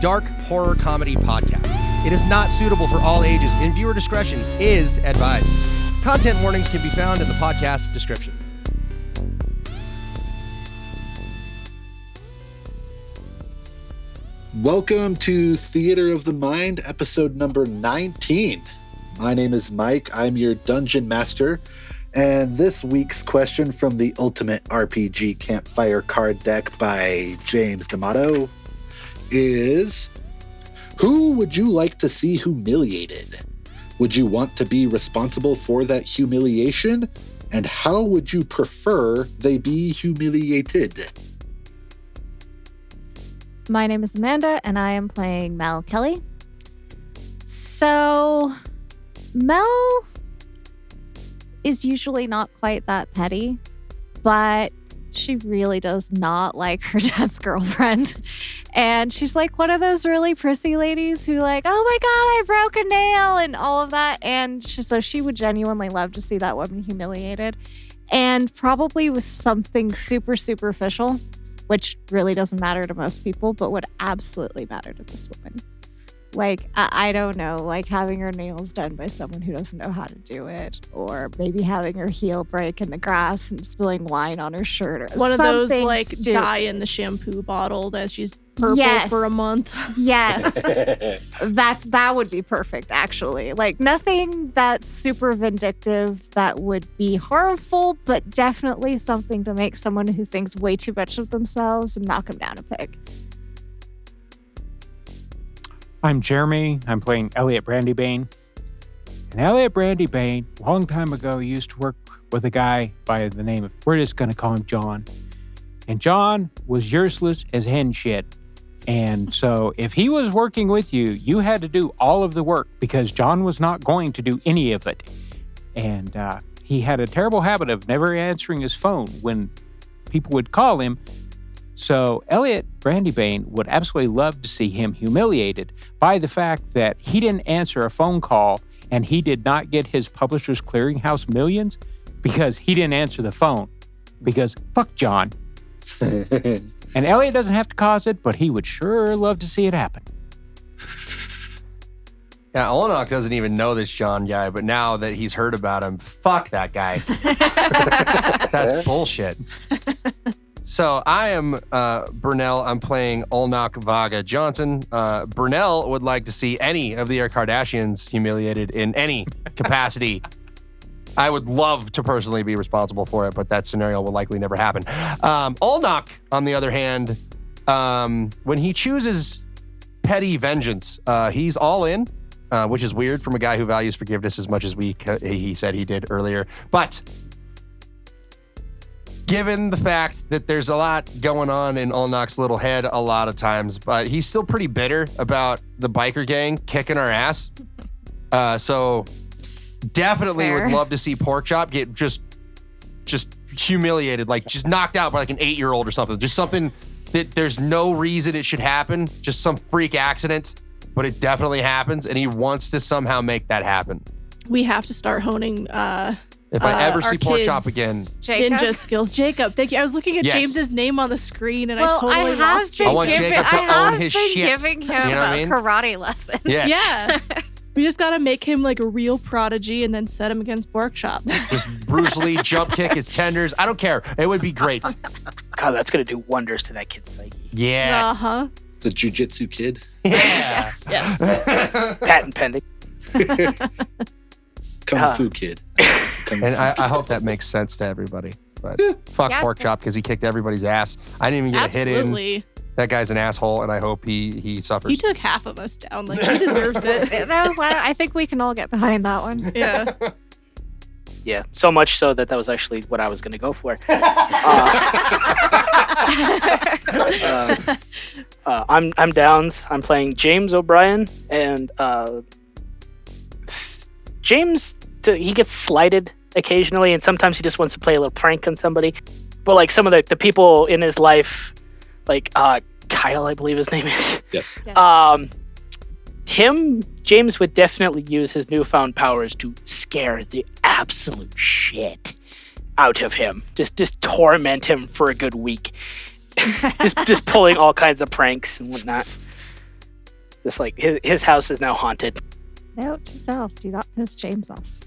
dark horror comedy podcast. It is not suitable for all ages, and viewer discretion is advised. Content warnings can be found in the podcast description. Welcome to Theater of the Mind, episode number 19. My name is Mike. I'm your dungeon master. And this week's question from the Ultimate RPG Campfire card deck by James D'Amato is, who would you like to see humiliated? Would you want to be responsible for that humiliation? And how would you prefer they be humiliated? My name is Amanda, and I am playing Mel Kelly. So, Mel is usually not quite that petty, but she really does not like her dad's girlfriend. And she's like one of those really prissy ladies who like, oh my God, I broke a nail and all of that. And so she would genuinely love to see that woman humiliated. And probably with something super superficial, which really doesn't matter to most people, but would absolutely matter to this woman. Like, I don't know, like having her nails done by someone who doesn't know how to do it, or maybe having her heel break in the grass and spilling wine on her shirt, or one of those like stupid. dye in the shampoo bottle that she's purple for a month. Yes. That would be perfect, actually. Like nothing that's super vindictive that would be harmful, but definitely something to make someone who thinks way too much of themselves and knock them down a peg. I'm Jeremy. I'm playing Elliot Brandybane. And Elliot Brandybane, a long time ago, used to work with a guy by the name of, we're just going to call him John. And John was useless as hen shit. And so if he was working with you, you had to do all of the work because John was not going to do any of it. And he had a terrible habit of never answering his phone when people would call him. So Elliot Brandybane would absolutely love to see him humiliated by the fact that he didn't answer a phone call and he did not get his Publishers Clearinghouse millions because he didn't answer the phone. Because fuck John. And Elliot doesn't have to cause it, but he would sure love to see it happen. Yeah, Olnok doesn't even know this John guy, but now that he's heard about him, fuck that guy. That's bullshit. So I am Burnell. I'm playing Olnok Vaga Johnson. Burnell would like to see any of the Kardashians humiliated in any capacity. I would love to personally be responsible for it, but that scenario will likely never happen. Olnok, on the other hand, when he chooses petty vengeance, he's all in, which is weird from a guy who values forgiveness as much as he said he did earlier. But given the fact that there's a lot going on in Olnok's little head a lot of times, but he's still pretty bitter about the biker gang kicking our ass. So definitely Fair. would love to see Porkchop get just humiliated, like just knocked out by like an 8-year-old or something. Just something that there's no reason it should happen. Just some freak accident, but it definitely happens, and he wants to somehow make that happen. We have to start honing If I ever see our Porkchop kids' again. Jacob? ninja skills. Jacob, thank you. I was looking at Yes. James's name on the screen and I Well, totally lost been I want Jacob. Jacob to own his shit. giving him You know what I mean? karate lessons. Yes. Yeah. We just got to make him like a real prodigy and then set him against Porkchop. Just Bruce Lee jump kick his tenders. I don't care. It would be great. God, that's going to do wonders to that kid's psyche. Yes. Uh-huh. The Jiu-Jitsu kid? Yeah. Yes. Patent pending. Kung Fu kid. Kung And Fu I kid. hope that makes sense to everybody. But fuck Yeah. Porkchop because he kicked everybody's ass. I didn't even get a hit in. Absolutely. That guy's an asshole, and I hope he suffers. He took half of us down. Like, he deserves it. No, well, I think we can all get behind that one. Yeah. Yeah, so much so that was actually what I was going to go for. I'm Downs. I'm playing James O'Brien, and James, he gets slighted occasionally, and sometimes he just wants to play a little prank on somebody. But like some of the people in his life, like Kyle, I believe his name is. Yes. James would definitely use his newfound powers to scare the absolute shit out of him. Just torment him for a good week. just pulling all kinds of pranks and whatnot. Just like his house is now haunted. Note to self: do not piss James off.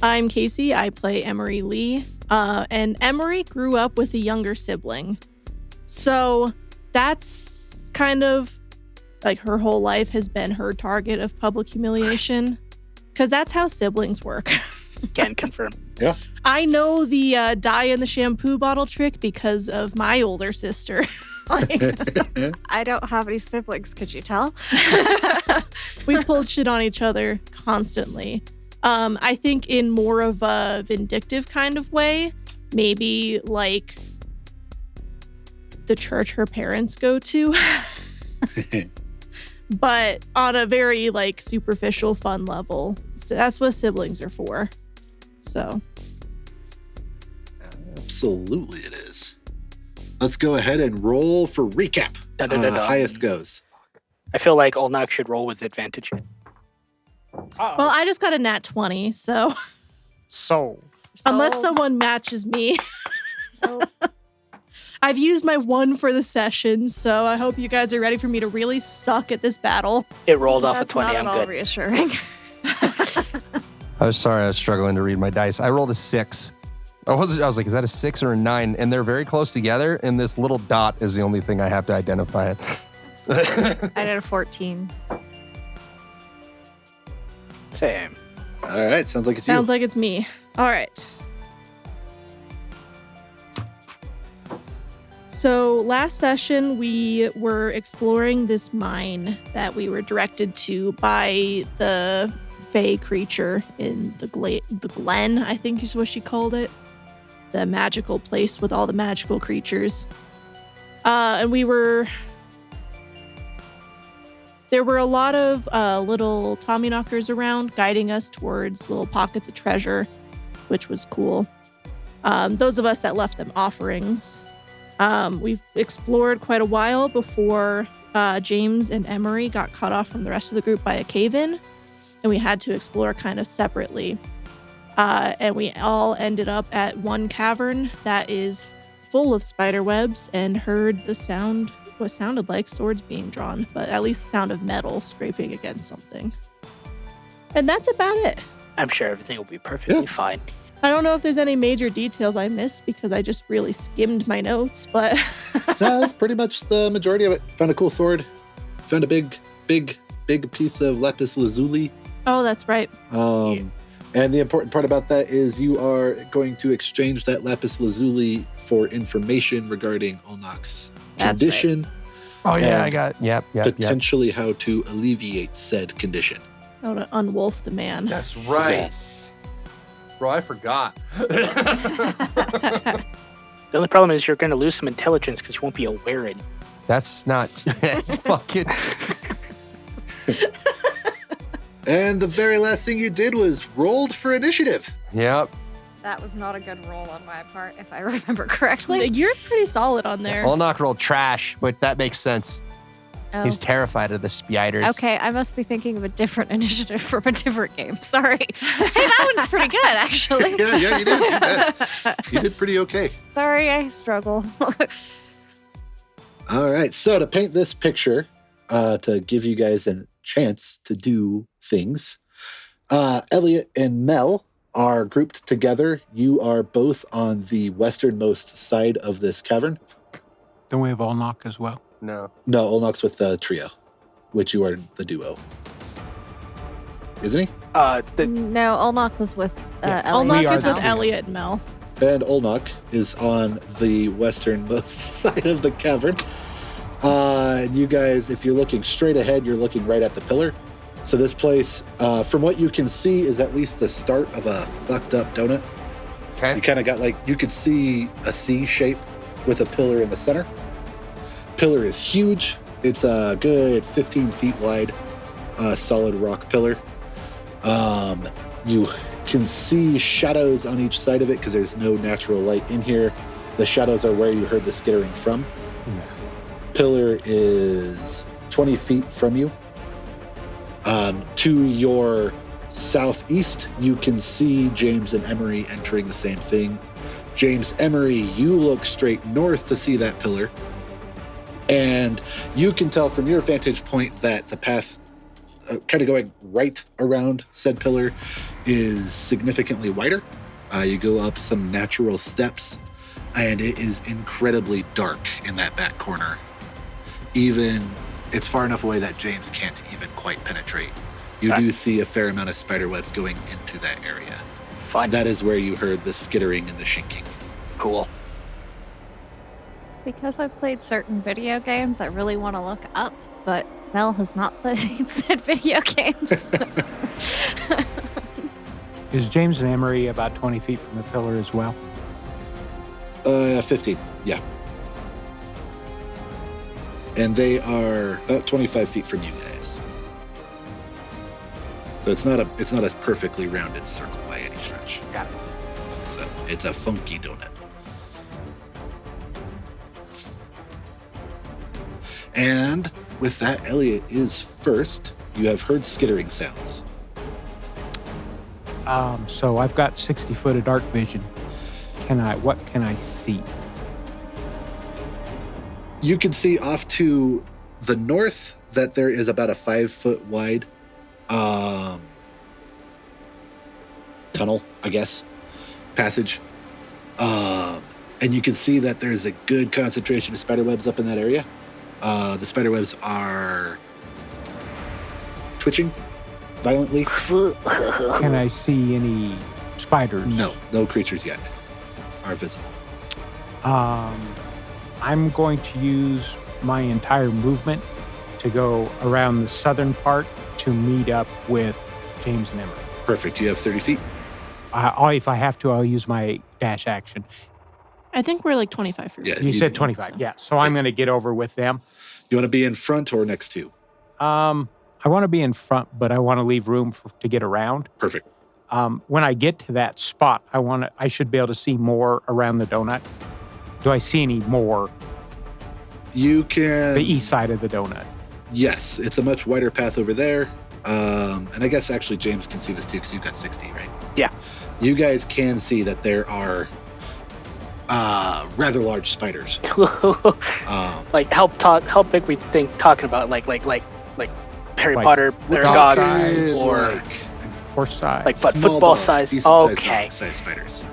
I'm Casey. I play Emery Lee. And Emery grew up with a younger sibling. So that's kind of like her whole life has been her target of public humiliation. Because that's how siblings work. Can confirm. Yeah. I know the dye in the shampoo bottle trick because of my older sister. Like, I don't have any siblings, could you tell? we pulled shit on each other constantly. I think in more of a vindictive kind of way, maybe like the church her parents go to, but on a very like superficial fun level. So that's what siblings are for. So Absolutely it is. Let's go ahead and roll for recap. Da-da-da-da. Highest goes. I feel like Olnak should roll with advantage. well, I just got a nat 20, so unless someone matches me. I've used my 1 for the session, so I hope you guys are ready for me to really suck at this battle. It rolled off a That's 20. not I'm at all good. reassuring. I was sorry, I was struggling to read my dice. I rolled a 6. I was like, is that a 6 or a 9? And they're very close together, and this little dot is the only thing I have to identify it. I did a 14. Same. All right, sounds like it's you. Sounds like it's me. All right. So last session, we were exploring this mine that we were directed to by the Fey creature in the Glen, I think is what she called it. The magical place with all the magical creatures. And there were a lot of little Tommyknockers around guiding us towards little pockets of treasure, which was cool. Those of us that left them offerings. We've explored quite a while before James and Emery got cut off from the rest of the group by a cave-in, and we had to explore kind of separately. And we all ended up at one cavern that is full of spider webs and heard the sound, what sounded like swords being drawn, but at least the sound of metal scraping against something. And that's about it. I'm sure everything will be perfectly fine. I don't know if there's any major details I missed because I just really skimmed my notes, but No, that's pretty much the majority of it. Found a cool sword. Found a big piece of lapis lazuli. oh, that's right. And the important part about that is you are going to exchange that lapis lazuli for information regarding Olnak's That's condition, Oh, yeah, And I got, yep. potentially how to alleviate said condition. How to unwolf the man. That's right. Yes. Bro, I forgot. The only problem is you're going to lose some intelligence because you won't be aware it. That's not fucking. And the very last thing you did was rolled for initiative. Yep. That was not a good roll on my part, if I remember correctly. You're pretty solid on there. Olnak rolled trash, but that makes sense. Oh. He's terrified of the spiders. Okay, I must be thinking of a different initiative from a different game. Sorry. Hey, that one's pretty good, actually. Yeah, you did. You did pretty okay. Sorry, I struggle. All right, so to paint this picture, to give you guys a chance to do things, Elliot and Mel are grouped together. You are both on the westernmost side of this cavern. Then we have Olnak as well. No. No, Olnok's with the trio, which you are the duo. Isn't he? No, Olnak was with Elliot. Olnak We are is with the- Elliot and Mel. And Olnok is on the westernmost side of the cavern. You guys, if you're looking straight ahead, you're looking right at the pillar. So this place, from what you can see, is at least the start of a fucked up donut. Okay. You kind of got like, you could see a C shape with a pillar in the center. Pillar is huge. It's a good 15 feet wide, solid rock pillar. You can see shadows on each side of it because there's no natural light in here. The shadows are where you heard the skittering from. Pillar is 20 feet from you. To your southeast, you can see James and Emery entering the same thing. James, Emery, you look straight north to see that pillar. And you can tell from your vantage point that the path kind of going right around said pillar is significantly wider. You go up some natural steps, and it is incredibly dark in that back corner. It's far enough away that James can't even quite penetrate. You do see a fair amount of spider webs going into that area. Fun. That is where you heard the skittering and the shinking. Cool. Because I've played certain video games, I really want to look up, but Mel has not played said video games. Is James and Emery about 20 feet from the pillar as well? 15, yeah. And they are about 25 feet from you guys. So it's not a perfectly rounded circle by any stretch. Got it. So it's a funky donut. And with that, Elliot is first. You have heard skittering sounds. So I've got 60 foot of dark vision. What can I see? You can see off to the north that there is about a 5 foot wide tunnel, I guess, passage. And you can see that there's a good concentration of spider webs up in that area. The spider webs are twitching violently. Can I see any spiders? No creatures yet are visible. I'm going to use my entire movement to go around the southern part to meet up with James and Emery. Perfect. You have 30 feet. If I have to, I'll use my dash action. I think we're like 25 feet. Yeah, You said 25, yeah. So I'm going to get over with them. You want to be in front or next to? I want to be in front, but I want to leave room to get around. Perfect. When I get to that spot, I should be able to see more around the donut. Do I see any more? You can... The east side of the donut. Yes, it's a much wider path over there. And I guess actually James can see this too because you've got 60, right? Yeah. You guys can see that there are rather large spiders. Like how big we think talking about like Harry Like Potter or God Size, or Horse size. like but small football dog, size. decent-sized Okay, dog-sized spiders.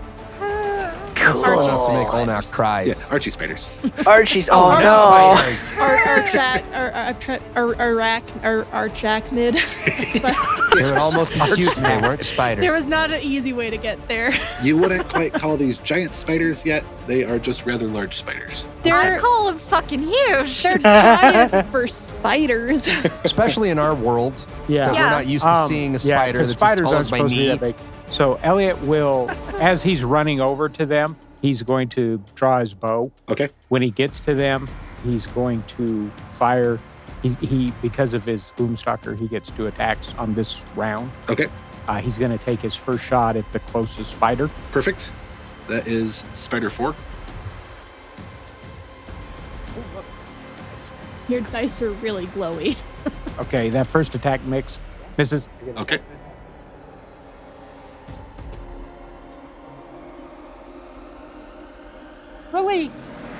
cool. Just to make Olnath cry. Yeah, Archie spiders. Archie's. Oh no. Arachnid. They would almost be cute if they weren't spiders. There was not an easy way to get there. You wouldn't quite call these giant spiders yet. They are just rather large spiders. I They're call them fucking huge. giant for spiders. Especially in our world. Yeah. We're not used to seeing a spider 'cause that's as spiders tall aren't as my supposed to be knee. that big. So Elliot will, as he's running over to them, he's going to draw his bow. Okay. When he gets to them, he's going to fire. He because of his boomstalker, he gets 2 attacks on this round. Okay. He's going to take his first shot at the closest spider. Perfect. That is spider 4. Your dice are really glowy. Okay, that first attack misses. Okay. Really?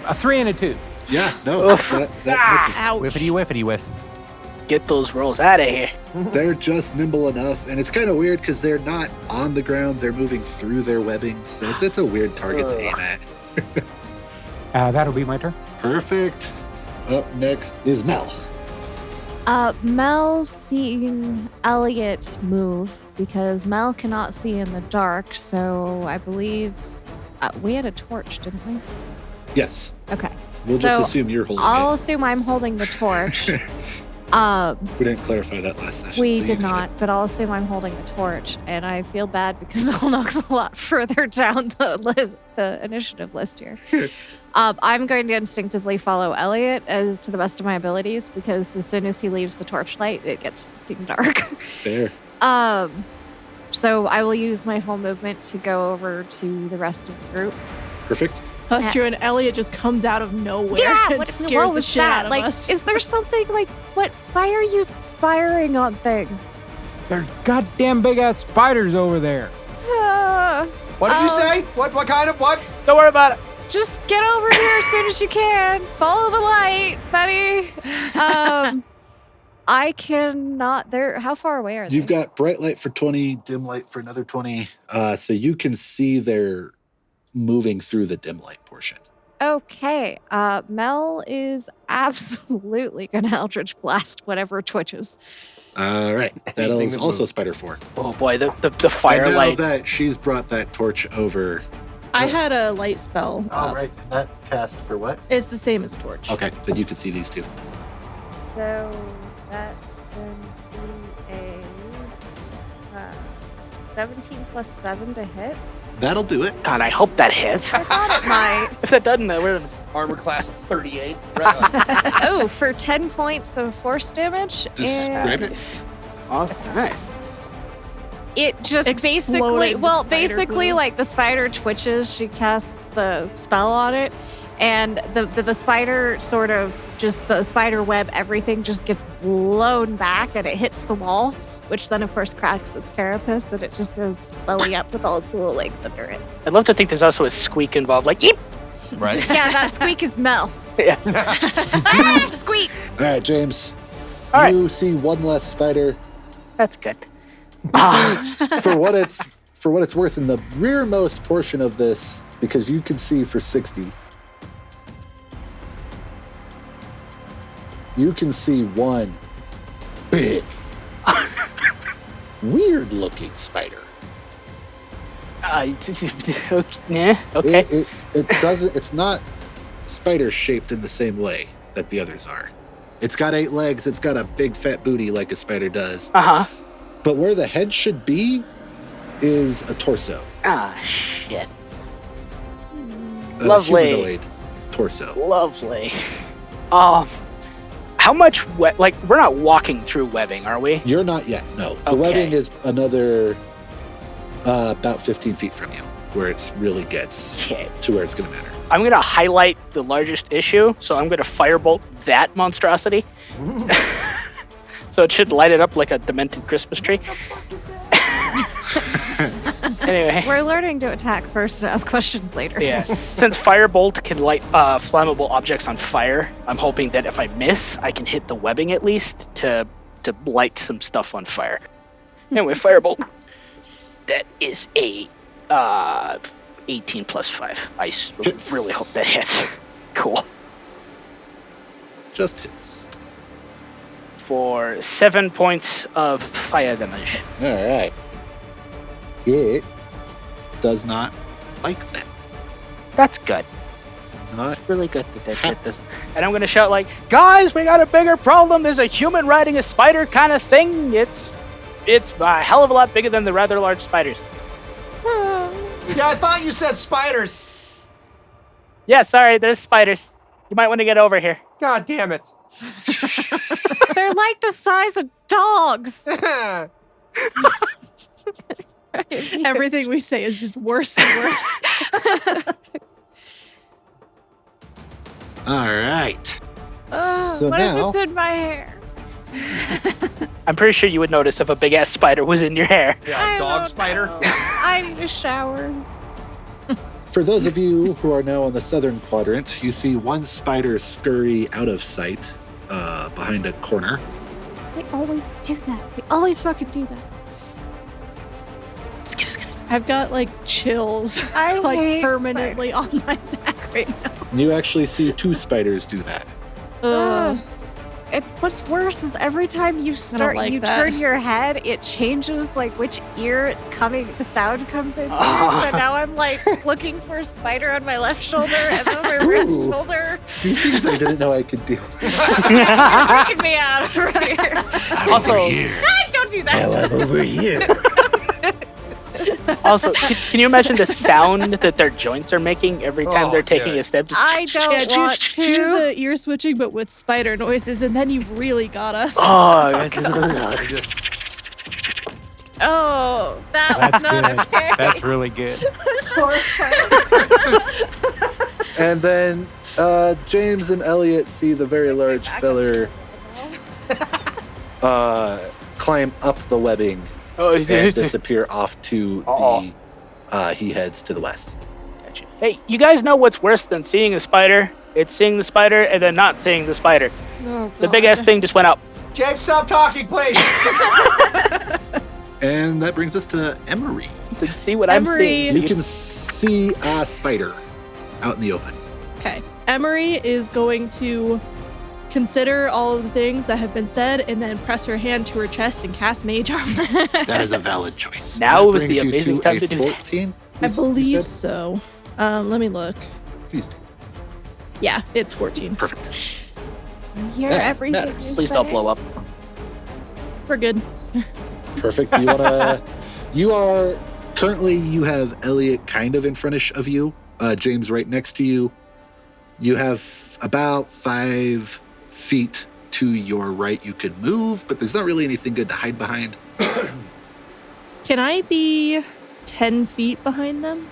A 3 and a 2. Yeah, no, that misses. Ouch. Whiffity whiff. Get those rolls out of here. They're just nimble enough, and it's kind of weird because they're not on the ground; they're moving through their webbing, so it's a weird target to aim at. That'll be my turn. Perfect. Up next is Mel. Mel's seeing Elliot move because Mel cannot see in the dark. So I believe we had a torch, didn't we? Yes, Okay. we'll So, just assume you're holding I'll it. assume I'm holding the torch. We didn't clarify that last session. We so you did got not, but I'll assume I'm holding the torch, and I feel bad because Olnok's a lot further down the initiative list here. I'm going to instinctively follow Elliot as to the best of my abilities because as soon as he leaves the torchlight, it gets fucking dark. Fair. So I will use my full movement to go over to the rest of the group. Perfect. That's true, and Elliot just comes out of nowhere and scares what the was shit that? out of Like, us. is there something like what? Why are you firing on things? There's goddamn big ass spiders over there. What did you say? What kind of what? Don't worry about it. Just get over here as soon as you can. Follow the light, buddy. I cannot. How far away are they? You've got bright light for 20, dim light for another 20. So you can see they're moving through the dim light portion. Okay. Mel is absolutely going to Eldritch Blast whatever twitches. All right. That Anything is that also moves. Spider 4. Oh boy, the And now firelight. that she's brought that torch over. I had a light spell. All right. And that cast for what? It's the same as a torch. Okay. Then you can see these two. So that's going to be a 17 plus 7 to hit. That'll do it. God, I hope that hits. I thought it might. If that doesn't, we're Armor class 38. Right on. Oh, for 10 points of force damage. Describe and it. oh, nice. It just Exploded basically glue. like the spider twitches, she casts the spell on it, and the spider sort of just the spider web, everything just gets blown back and it hits the wall, which then of course cracks its carapace and it just goes belly up with all its little legs under it. I'd love to think there's also a squeak involved, like yeep. Right? Yeah, that squeak is Mel. Yeah. Ah, squeak! All right, James. All right. You see one less spider. That's good. for what it's worth in the rearmost portion of this, because you can see for 60. You can see one big, weird-looking spider. Yeah. Okay. It doesn't. It's not spider shaped in the same way that the others are. It's got 8 legs. It's got a big fat booty like a spider does. Uh-huh. But where the head should be is a torso. Ah, shit. A Lovely. humanoid torso. Lovely. How much like we're not walking through webbing, are we? You're not yet. No. The Okay. webbing is another about 15 feet from you, where it really gets Okay. to where it's going to matter. I'm gonna highlight the largest issue, so I'm gonna firebolt that monstrosity. So it should light it up like a demented Christmas tree. Anyway. We're learning to attack first and ask questions later. Yeah. Since Firebolt can light flammable objects on fire, I'm hoping that if I miss, I can hit the webbing at least to light some stuff on fire. Anyway, Firebolt. That is a 18 plus 5. I Hits. really hope that hits. Cool. Just hits. For 7 points of fire damage. All right. It does not like that. That's good. Not Really good that that doesn't. And I'm gonna shout like, guys, we got a bigger problem. There's a human riding a spider kind of thing. It's a hell of a lot bigger than the rather large spiders. Yeah, I thought you said spiders. Yeah, sorry, there's spiders. You might want to get over here. God damn it. They're like the size of dogs. Everything we say is just worse and worse. all right. So What now if it's in my hair? I'm pretty sure you would notice if a big ass spider was in your hair. Yeah, I dog don't spider. know. I need a shower. for those of you who are now on the southern quadrant, you see one spider scurry out of sight behind a corner. They always do that. They always fucking do that. I've got like chills I like hate permanently on my back right now. And you actually see 2 spiders do that. Ugh. What's worse is every time you like you that. turn your head, it changes like which ear it's coming. The sound comes in. So now I'm like looking for a spider on my left shoulder and then my right Ooh. shoulder. 2 things I didn't know I could do. You're freaking me out over here. Also, God, don't do that. I'm over here. also, can you imagine the sound that their joints are making every time Oh, they're taking yeah. a step? Just I don't do, want do to. the ear switching, but with spider noises, and then you've really got us. Oh, I just Oh, that was That's not good. okay. That's really good. And then James and Elliot see the very large feller climb up the webbing oh, and disappear off to the he heads to the west. Gotcha. Hey, you guys know what's worse than seeing a spider? It's seeing the spider and then not seeing the spider. Oh, The big ass thing just went up. James, stop talking, please. And that brings us to Emery. To see what I'm Emery. seeing. You can see a spider out in the open. Okay. Emery is going to consider all of the things that have been said and then press her hand to her chest and cast Mage Armor. That is a valid choice. Now That was the brings you amazing time to do that. 14, I you believe said? so. Let me look. Please do. Yeah, it's 14. Perfect. I hear That everything. matters. you Please don't say. blow up. We're good. Perfect. You are currently, you have Elliot kind of in front of you, James right next to you. You have about 5 feet to your right you could move, but there's not really anything good to hide behind. Can I be 10 feet behind them?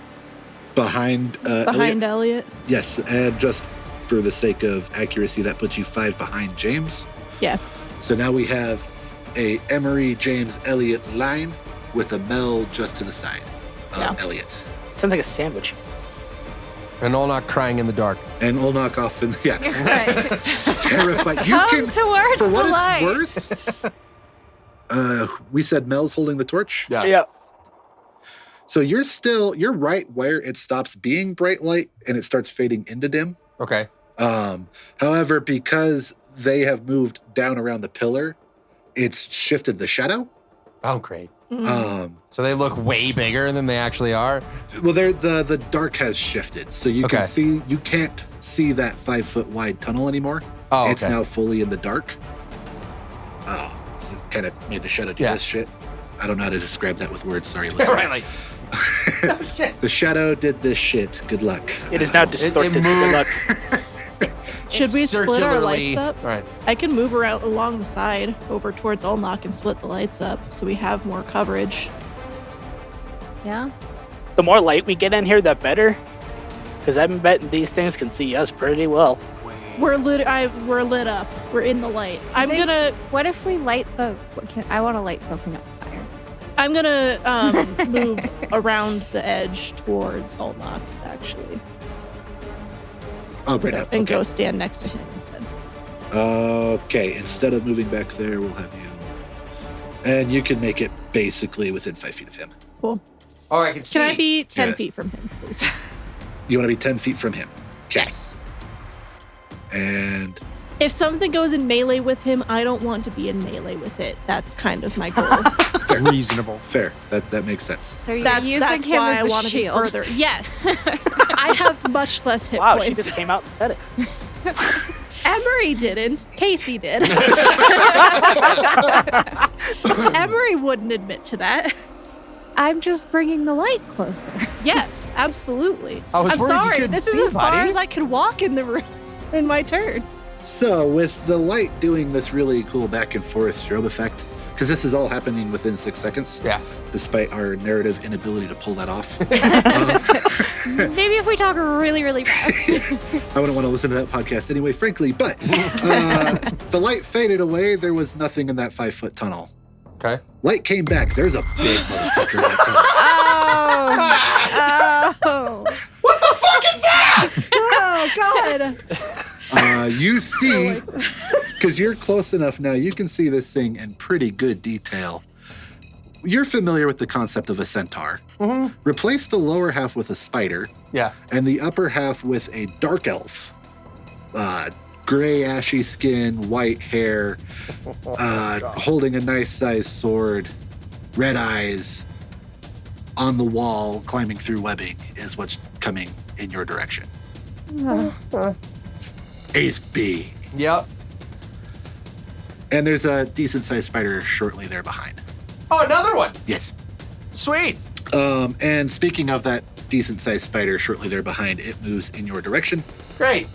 Behind Behind Elliot? Elliot? Yes, and just for the sake of accuracy, that puts you 5 behind James. Yeah. So now we have a Emery, James, Elliot line with a Mel just to the side of Yeah. Elliot. Sounds like a sandwich. And Olnak crying in the dark. And Olnak off in, yeah, Right. terrified. You Come can, towards for what the light. it's worth, we said Mel's holding the torch. Yeah. Yeah. So you're right where it stops being bright light and it starts fading into dim. Okay. However, because they have moved down around the pillar, it's shifted the shadow. Oh, great. Mm. So they look way bigger than they actually are. Well, the dark has shifted, so you Okay. can see. You can't see that 5-foot wide tunnel anymore. Oh, It's okay. now fully in the dark. Oh, it's kind of made the shadow do Yeah. this shit. I don't know how to describe that with words. Sorry, listener. right, like The shadow did this shit. Good luck. It is now distorted. Good luck. Should we split our circularly- lights up? All right. I can move around along the side over towards Ulnock and split the lights up so we have more coverage. Yeah. The more light we get in here, the better. Because I'm betting these things can see us pretty well. We're lit up. We're in the light. I'm think- gonna What if we light the? I want to light something on fire. move around the edge towards Ulnock actually, Oh, right now. and Okay. go stand next to him instead. Okay. Instead of moving back there, we'll have you. And you can make it basically within 5 feet of him. Cool. Oh, I can see. Can I be 10 Yeah. feet from him, please? You want to be 10 feet from him. Okay. Yes. And If something goes in melee with him, I don't want to be in melee with it. That's kind of my goal. Reasonable. fair. That makes sense. So you're that's using that's him why as I a want to be shield. further. Yes. I have much less hit Wow, she points. just came out and said it. Emery didn't. Casey did. Emery wouldn't admit to that. I'm just bringing the light closer. Yes, absolutely. I was I'm worried you sorry. couldn't This see, is as far buddy. as I could walk in the room in my turn. So, with the light doing this really cool back and forth strobe effect, because this is all happening within 6 seconds, Yeah. despite our narrative inability to pull that off. Maybe if we talk really, really fast. I wouldn't want to listen to that podcast anyway, frankly, but the light faded away. There was nothing in that 5-foot tunnel. Okay. Light came back. There's a big motherfucker in that tunnel. Oh. What the fuck is that? Oh, God. You see, because you're close enough now, you can see this thing in pretty good detail. You're familiar with the concept of a centaur. Replace the lower half with a spider, Yeah. and the upper half with a dark elf. Gray, ashy skin, white hair, holding a nice sized sword, red eyes, on the wall, climbing through webbing is what's coming in your direction. Ace B. Yep. And there's a decent sized spider shortly there behind. Oh, another one. Yes. Sweet. And speaking of that decent sized spider shortly there behind, it moves in your direction, Great.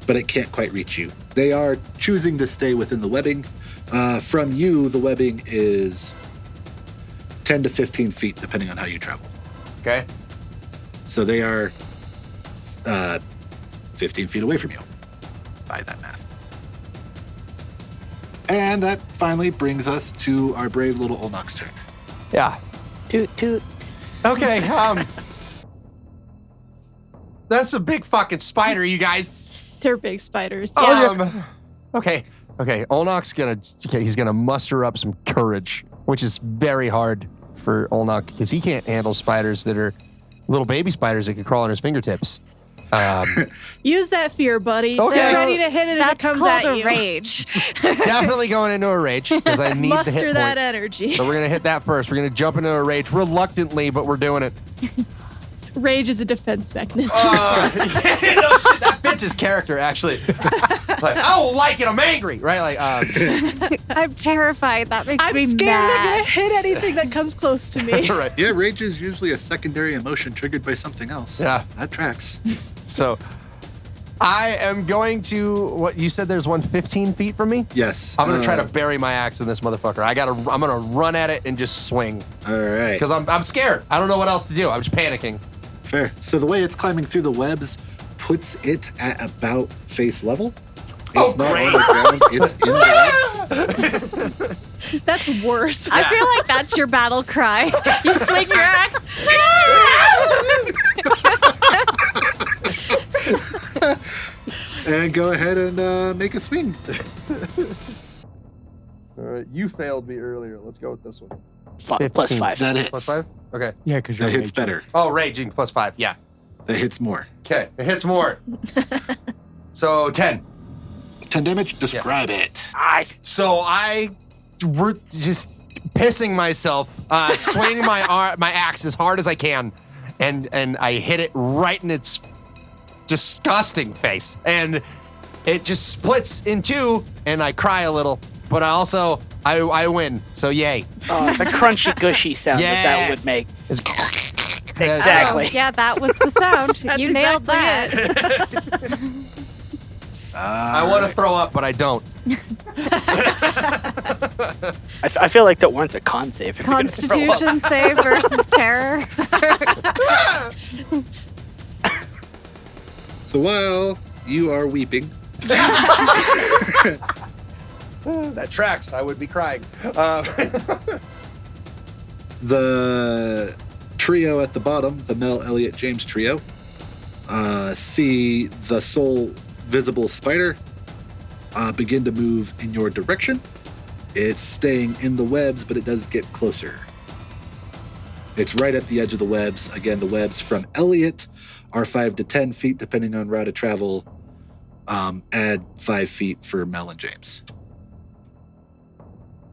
but it can't quite reach you. They are choosing to stay within the webbing. From you, the webbing is 10 to 15 feet, depending on how you travel. Okay. So they are 15 feet away from you by that math. And that finally brings us to our brave little Olnock's turn. Yeah. Toot toot. Okay. That's a big fucking spider, you guys. They're big spiders. Yeah. Okay. He's gonna muster up some courage, which is very hard for Olnok because he can't handle spiders that are little baby spiders that can crawl on his fingertips. Use that fear, buddy. Okay. Get ready to hit it if it That's comes called at a you. rage. Definitely going into a rage because I need the Muster hit that points. energy. So we're gonna hit that first. We're gonna jump into a rage reluctantly, but we're doing it. Rage is a defense mechanism. No shit, that fits his character actually. Like, I don't like it. I'm angry, right? Like, I'm terrified. That makes I'm me scared I'm mad. gonna hit anything that comes close to me. right. Yeah, rage is usually a secondary emotion triggered by something else. Yeah. That tracks. So, I am going to. What you said? There's one 15 feet from me. Yes. I'm gonna try to bury my axe in this motherfucker. I'm gonna run at it and just swing All right. because I'm scared. I don't know what else to do. I'm just panicking. Fair. So the way it's climbing through the webs puts it at about face level. It's not great. on the ground. It's in the webs. That's worse. I feel like that's your battle cry. You swing your axe. And go ahead and make a swing. All right, you failed me earlier. Let's go with this one. Plus 5. That hits. Plus 5. Okay. Yeah, because That hits better. Oh, raging plus 5. Yeah. That hits more. Okay, it hits more. So 10. 10 damage. Describe it. So I just pissing myself, swing my axe as hard as I can, and I hit it right in its disgusting face, and it just splits in two, and I cry a little, but I win. So yay! The crunchy, gushy sound that would Yes. make. It's- Exactly. Oh, yeah, that was the sound. That's You nailed exactly that. I want to throw up, but I don't. I feel like that one's a con save. If you're gonna throw up. Constitution save versus terror. So while you are weeping, That tracks. I would be crying. the trio at the bottom, the Mel, Elliot, James trio, see the sole visible spider begin to move in your direction. It's staying in the webs, but it does get closer. It's right at the edge of the webs. Again, the webs from Elliot are 5 to 10 feet, depending on route of travel. Add 5 feet for Mel and James,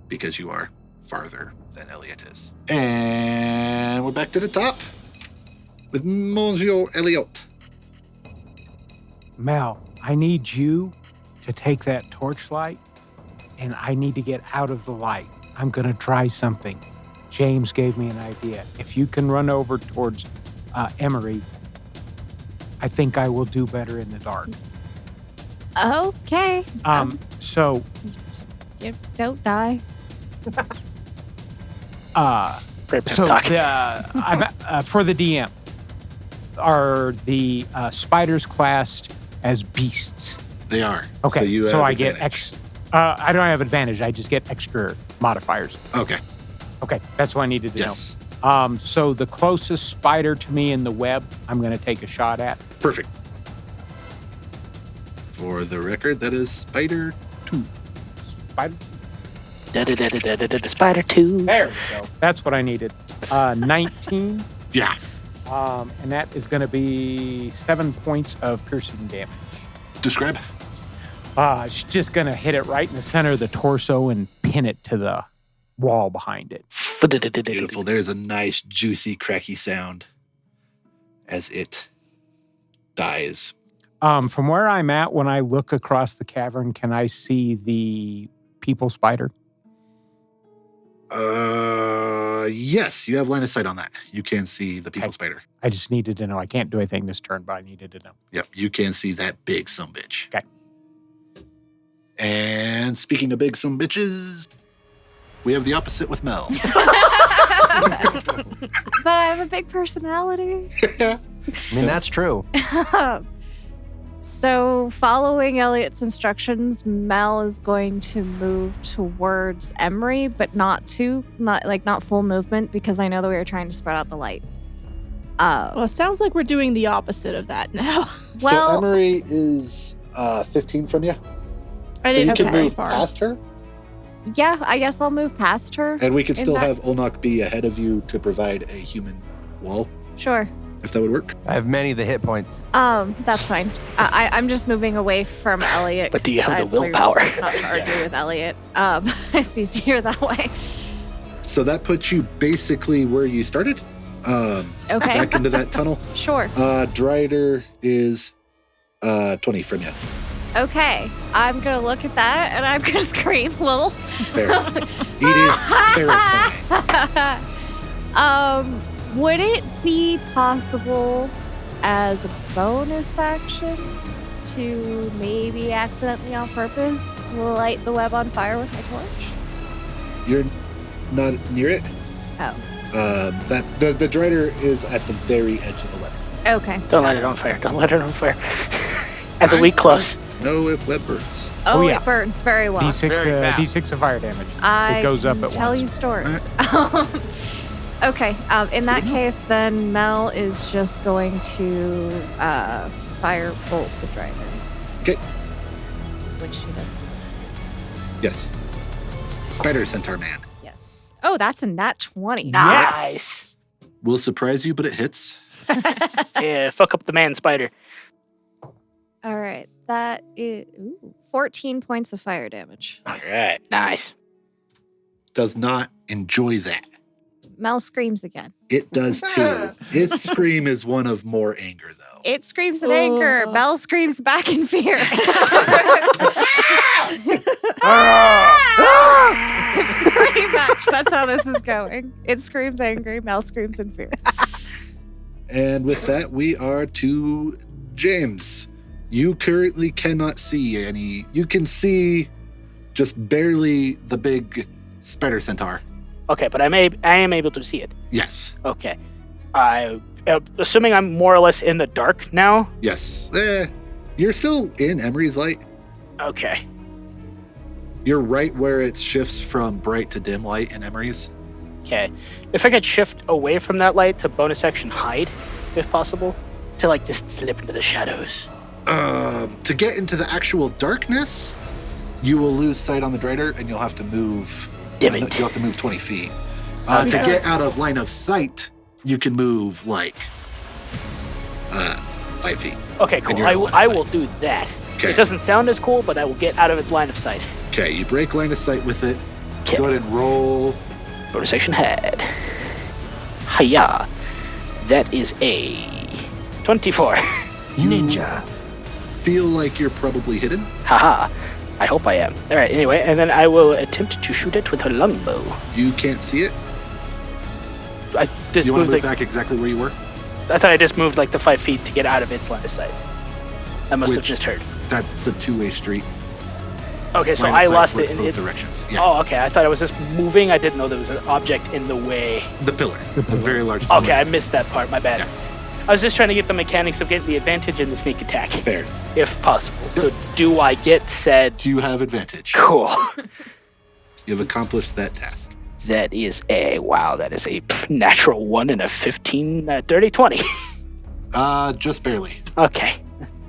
because you are farther than Elliot is. And we're back to the top with Monsieur Elliot. Mel, I need you to take that torchlight, and I need to get out of the light. I'm going to try something. James gave me an idea. If you can run over towards Emery, I think I will do better in the dark. Okay. So, You don't die. Great so talk. for the DM, are the spiders classed as beasts? They are. Okay, So you have I get advantage. I don't have advantage. I just get extra modifiers. Okay. Okay, that's what I needed to Yes. know. So the closest spider to me in the web, I'm going to take a shot at. Perfect. For the record, that is Spider 2. Spider. Spider 2. There we go. That's what I needed. 19, Yeah. and that is going to be 7 points of piercing damage. Describe. It's just going to hit it right in the center of the torso and pin it to the wall behind it. Beautiful. There's a nice, juicy, cracky sound as it dies. From where I'm at, when I look across the cavern, can I see the people spider? Yes, you have line of sight on that. You can see the people Okay. spider. I just needed to know. I can't do anything this turn, but I needed to know. Yep, you can see that big sumbitch. Okay. And speaking of big sumbitches, we have the opposite with Mel. But I have a big personality. I mean, that's trtrue. So, following Elliot's instructions, Mel is going to move towards Emery, but not full movement, because I know that we were trying to spread out the light. Well, it sounds like we're doing the opposite of that now. Well- so Emery is 15 from you. I So you didn't can go very move far. past her, Yeah, I guess I'll move past her. and we can In still that- have Olnok be ahead of you to provide a human wall, Sure. if that would work. I have many of the hit points. That's fine. I'm just moving away from Elliot. But do you 'cause have the I figured willpower? It's just not to argue with Elliot. It's easier that way. So that puts you basically where you started, Okay. back into that tunnel. Sure. Drider is 20 from you. Okay. I'm gonna look at that and I'm gonna scream a little. Fair. It is terrifying. Would it be possible as a bonus action to maybe accidentally on purpose light the web on fire with my torch? You're not near it. Oh. That the Drider is at the very edge of the web. Okay. Don't light it on fire. Don't light it on fire. At the weak close. Know if web burns. Oh, yeah. it burns very well. D6 of fire damage. I goes up can at tell once. you stories. Okay. In that case, then Mel is just going to firebolt the driver, Okay. which she doesn't use. Yes. Spider Centaur Man. Yes. Oh, that's a nat 20. Nice. Will surprise you, but it hits. Yeah, fuck up the man spider. All right. That is 14 points of fire damage. All right. Nice. Does not enjoy that. Mel screams again. It does too. Its scream is one of more anger, though. It screams in anger. Oh. Mel screams back in fear. Pretty much. That's how this is going. It screams angry. Mel screams in fear. And with that, we are to James. You currently cannot see any. You can see just barely the big Spider Centaur. Okay, but I am able to see it. Yes. Okay. Assuming I'm more or less in the dark now. Yes. You're still in Emery's light. Okay. You're right where it shifts from bright to dim light in Emery's. Okay. If I could shift away from that light to bonus action hide, if possible, to like just slip into the shadows. To get into the actual darkness, you will lose sight on the Drider, and you'll have to move. Dim it. You'll have to move 20 feet. Okay. To get out of line of sight, you can move like 5 feet. Okay, And cool. you're in line of I sight. will do that. Okay. It doesn't sound as cool, but I will get out of its line of sight. Okay, you break line of sight with it. Okay. Go ahead and roll. Bonus action head. Hiya. That is a 24. Ninja. Feel like you're probably hidden. Haha. I hope I am. All right, anyway, and then I will attempt to shoot it with a longbow. You can't see it. I just You want moved to move like, back exactly where you were? I thought I just moved like the 5 feet to get out of its line of sight. I must have Which- just heard. That's a two-way street. Okay, so Line of I sight lost works it. both directions. Yeah. Oh, okay. I thought I was just moving. I didn't know there was an object in the way. The pillar. A very large pillar. Okay, I missed that part. My bad. Yeah. I was just trying to get the mechanics of getting the advantage in the sneak attack, Fair. if possible. So, do I get said? You have advantage. Cool. You've accomplished that task. That is a natural 1 and a 15, dirty 20. Just barely. Okay,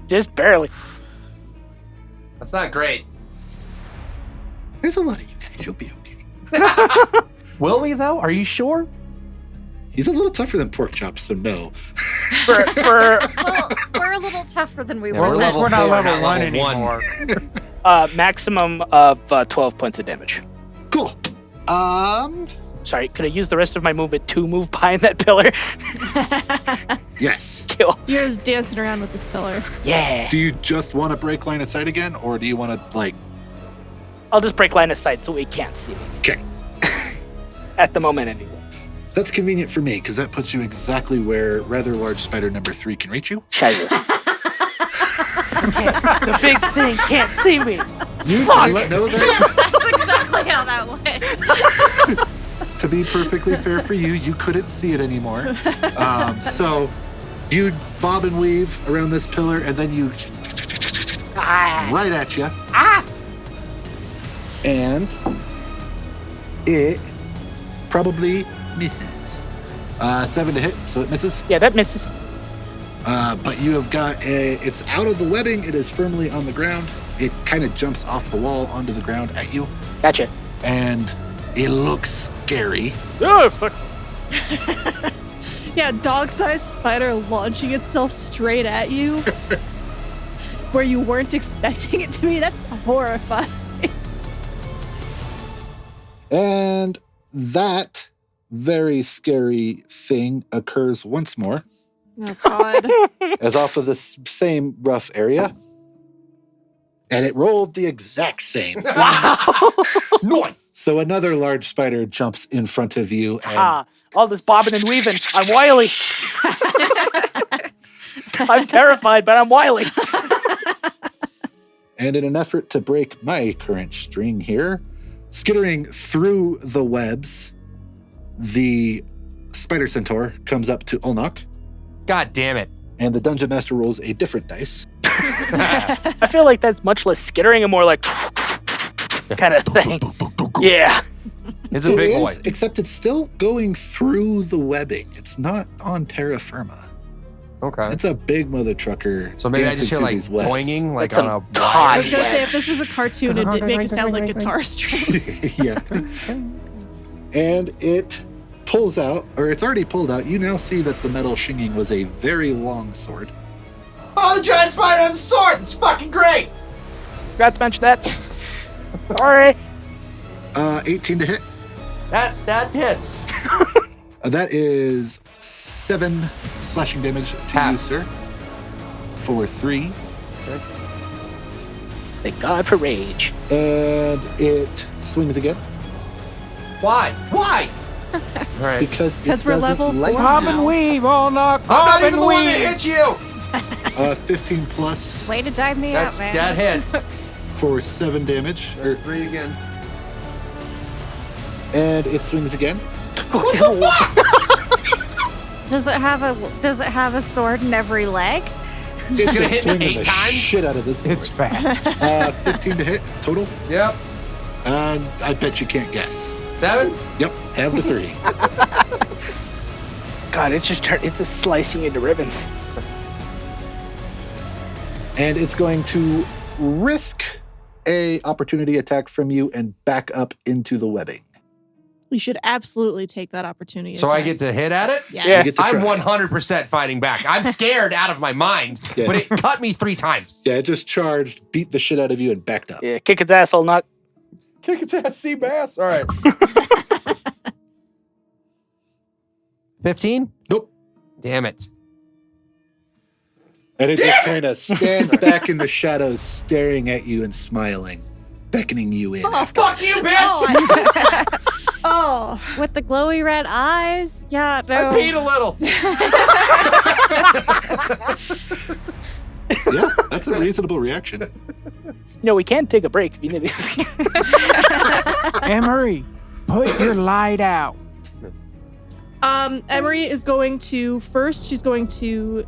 just barely. That's not great. There's a lot of you guys. You'll be okay. Will we though? Are you sure? He's a little tougher than pork chops, so no. For Well, we're a little tougher than we Yeah, were. we're last level We're not four, level not one level one. anymore. maximum of 12 points of damage. Cool. Sorry, could I use the rest of my movement to move behind that pillar? Yes. Kill. You're just dancing around with this pillar. Yeah. Do you just want to break line of sight again, or do you want to, like... I'll just break line of sight so we can't see me. Okay. At the moment, anyway. That's convenient for me, because that puts you exactly where rather large spider number 3 can reach you. Scheiße. The big thing can't see me. You Fuck. didn't know that? That's exactly how that went. To be perfectly fair for you, you couldn't see it anymore. So you bob and weave around this pillar, and then you right at you. And it probably misses. 7 to hit, so it misses. Yeah, that misses. But you have got it's out of the webbing. It is firmly on the ground. It kind of jumps off the wall onto the ground at you. Gotcha. And it looks scary. Oh, fuck. Yeah, dog-sized spider launching itself straight at you where you weren't expecting it to be. That's horrifying. And that very scary thing occurs once more. Oh, God. As off of this same rough area. And it rolled the exact same thing. Nice. So another large spider jumps in front of you. And All this bobbing and weaving. I'm wily. I'm terrified, but I'm wily. And in an effort to break my current string here, skittering through the webs, the spider centaur comes up to Ulnok. God damn it. And the dungeon master rolls a different dice. I feel like that's much less skittering and more like kind of thing. Yeah. It's a big It boy. is, except it's still going through the webbing. It's not on terra firma. Okay. It's a big mother trucker. So maybe I dancing just hear through like these webs. boinging, like That's on a some I Todd was going to say, web. if this was a cartoon, it'd make it sound like guitar strings. Yeah. And it pulls out, or it's already pulled out. You now see that the metal shinging was a very long sword. Oh, the giant spider has a sword. It's fucking great. Forgot to mention that. Sorry. 18 to hit. That hits. That is 7 slashing damage to Half. you, sir. For 3. Thank God for rage. And it swings again Why? Why? All right. because it Because we're doesn't level like 4 Bob you. and weave, all knock. I'm Bob not even and the one that weave. hit you. 15 plus Way to dive me out, man. That hits. for 7 damage. Or, 3 again. and it swings again. Does it have a sword in every leg? It's gonna just hit swinging 8 the times? shit out of this sword. It's fast. 15 to hit total. Yep. And I bet you can't guess. 7. Yep, have the 3. God, it's just slicing into ribbons. And it's going to risk a opportunity attack from you and back up into the webbing. We should absolutely take that opportunity. So I get to hit at it? Yes. Yeah. You get to I'm try. 100% fighting back. I'm scared out of my mind, Yeah. but it cut me 3 times. Yeah, it just charged, beat the shit out of you, and backed up. Yeah, kick its ass, I'll knock. Kick its ass, sea bass. All right. 15? Nope. Damn it. And it just kind of stands back in the shadows, staring at you and smiling, beckoning you in. Oh, fuck you, bitch! Oh, With the glowy red eyes? Yeah, no. I peed a little. Yeah, that's a reasonable reaction. No, we can't take a break. If you need Emery, put your light out. Emery is going to first. She's going to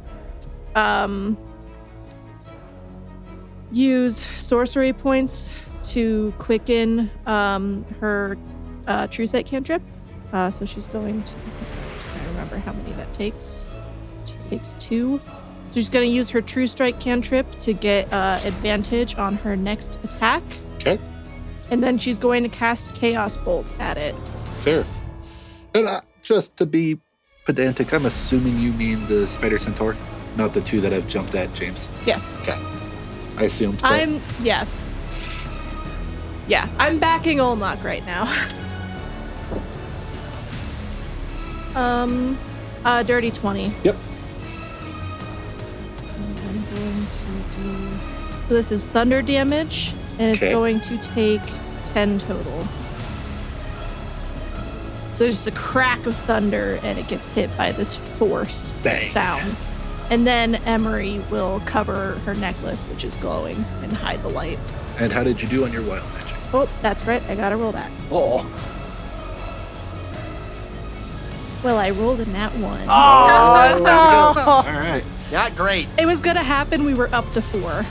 use sorcery points to quicken her true sight cantrip. So she's going to. Just trying to remember how many that takes. It takes 2. So she's going to use her true strike cantrip to get advantage on her next attack. Okay, And then she's going to cast Chaos Bolt at it. fair. And just to be pedantic, I'm assuming you mean the Spider Centaur, not the 2 that I've jumped at, James. Yes. Okay, I assumed. But Yeah, I'm backing Olmok right now. Dirty 20. Yep. And I'm going to do. So this is thunder damage, and it's Okay. going to take 10 total. So there's just a crack of thunder, and it gets hit by this force Bang. sound. And then Emery will cover her necklace, which is glowing, and hide the light. And how did you do on your wild magic? Oh, that's right. I gotta roll that. Oh. Well, I rolled a nat 1. Oh, no. All right. Not great. It was gonna happen. We were up to 4.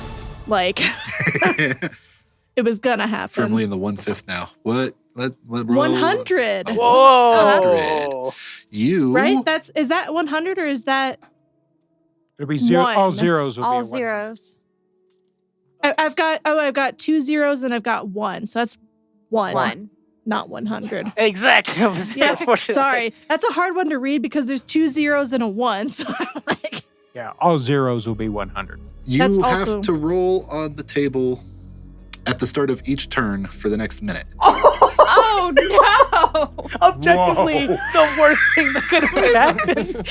Like, it was gonna happen. Firmly in the 1/5 now. What Let roll. 100. Whoa. You Right? Is that 100 or is that It'll be zero. One. All zeros will be All a one. zeros. I've got 2 zeros and I've got 1. So that's 1. Not 100. Exactly. Yeah, Unfortunately. sorry. That's a hard one to read because there's 2 zeros and a 1. So I'm like, Yeah, all zeros will be 100. You That's have also- to roll on the table at the start of each turn for the next minute. Oh no! Objectively, the worst thing that could have happened.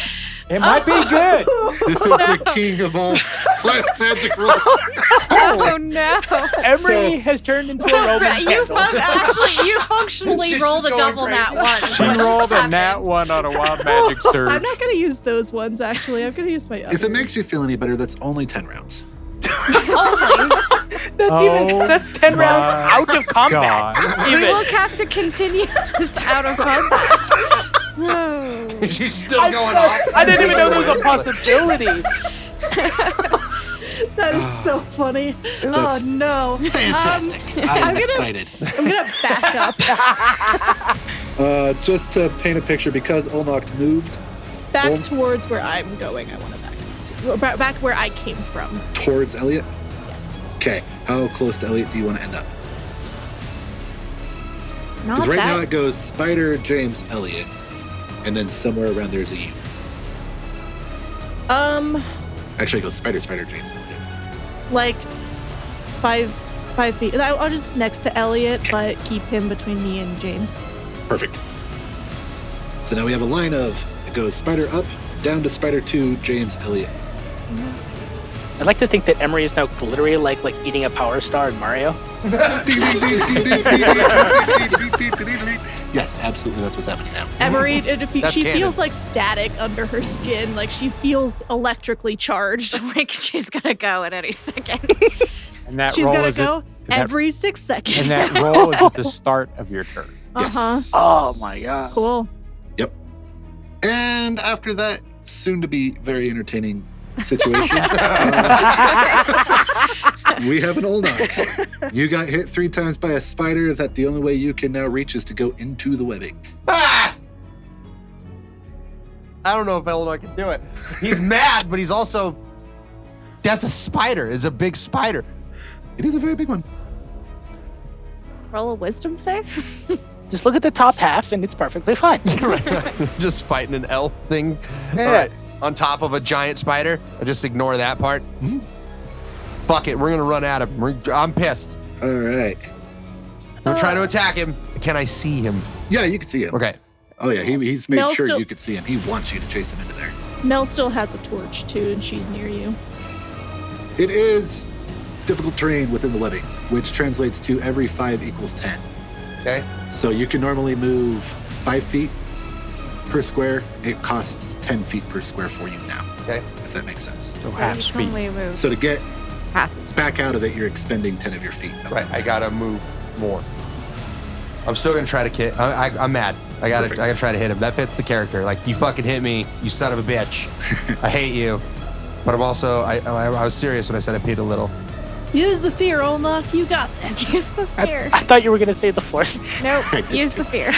It might be good. This is the king of all magic rolls. Oh no! Emery So- has turned into So a Roman you candle. you functionally She's rolled a going double crazy. nat one. She What just rolled a happened? nat 1 on a wild magic surge. I'm not going to use those ones, actually. I'm going to use my other. If it makes you feel any better, that's only 10 rounds. Only. That's 10 rounds out of combat. God. We Even. will have to continue this out of combat. Oh. She's still going off. I didn't even know there was a possibility. That is so funny. Oh, no. Fantastic. I'm excited. I'm going to back up. Just to paint a picture, because Olnocht moved Back towards where I'm going. I want to back where I came from. towards Elliot. Yes. Okay, how close to Elliot do you want to end up? Not Because right that. now it goes Spider, James, Elliot, and then somewhere around there's a U. Actually, it goes Spider, James, Elliot. Like 5 feet. I'll just next to Elliot, but keep him between me and James. Perfect. So now we have a line of, it goes Spider up, down to Spider 2, James, Elliot. I'd like to think that Emery is now glittery like eating a power star in Mario. Yes, absolutely, that's what's happening now. Emery, That's she canon. feels like static under her skin. Like she feels electrically charged. Like she's gonna go at any second. And that She's roll gonna is go at, and that- every 6 seconds. and that roll is at the start of your turn. Yes. Oh my god. Cool. Yep. And after that, soon to be very entertaining situation, we have an Olnock. You got hit 3 times by a spider that the only way you can now reach is to go into the webbing. Ah! I don't know if Eleanor can do it. He's mad, but he's also. That's a spider. It's a big spider. It is a very big one. Roll a wisdom save. Just look at the top half and it's perfectly fine. Just fighting an elf thing. Yeah. All right. On top of a giant spider. I just ignore that part. Fuck it. We're going to run at him. I'm pissed. All right. We're trying to attack him. Can I see him? Yeah, you can see him. Okay. Oh, yeah, he's made Mel sure still- you could see him. He wants you to chase him into there. Mel still has a torch too, and she's near you. It is difficult terrain within the webbing, which translates to every 5 equals 10. Okay. So you can normally move 5 feet per square. It costs 10 feet per square for you now, Okay. if that makes sense. So half you speed. can only move So to get half the speed. back out of it, you're expending 10 of your feet. Right. I got to move more. I'm still going to try to kick. I'm mad. I got Perfect. to try to hit him. That fits the character. Like, you fucking hit me, you son of a bitch. I hate you. But I'm also, I was serious when I said I paid a little. Use the fear, Olnock. You got this. Use the fear. I thought you were gonna say the force. Nope. Use the fear.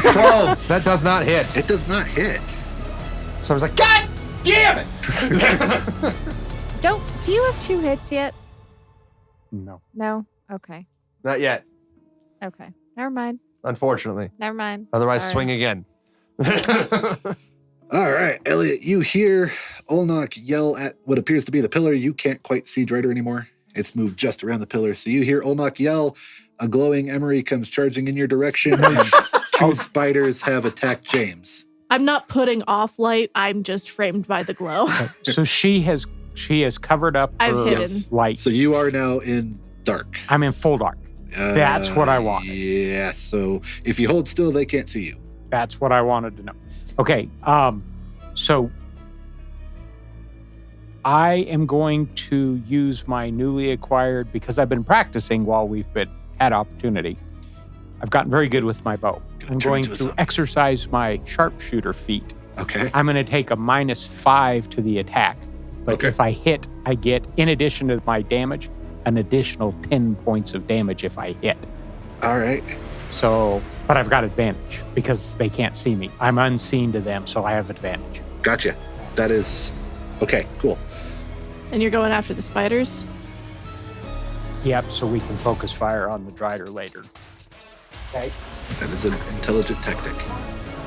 12. That does not hit. It does not hit. So I was like, God damn it! Do you have 2 hits yet? No. No. Okay. Not yet, Okay. Never mind. unfortunately. Never mind. Otherwise, Sorry. swing again. All right, Elliot, you hear Olnock yell at what appears to be the pillar. You can't quite see Drider anymore. It's moved just around the pillar. So you hear Olnock yell. A glowing Emery comes charging in your direction, and 2 spiders have attacked James. I'm not putting off light. I'm just framed by the glow. So she has covered up I've her hidden. Yes. light. So you are now in dark. I'm in full dark. That's what I wanted. Yeah, so if you hold still, they can't see you. That's what I wanted to know. Okay, so I am going to use my newly acquired, because I've been practicing while we've had opportunity. I've gotten very good with my bow. Gonna I'm turn going into a to son. exercise my sharpshooter feat. Okay. I'm going to take a -5 to the attack. But Okay. if I hit, I get, in addition to my damage, an additional 10 points of damage if I hit. All right. So, but I've got advantage because they can't see me. I'm unseen to them, so I have advantage. Gotcha. That is okay. Cool. And you're going after the spiders? Yep, so we can focus fire on the Drider later. Okay. That is an intelligent tactic.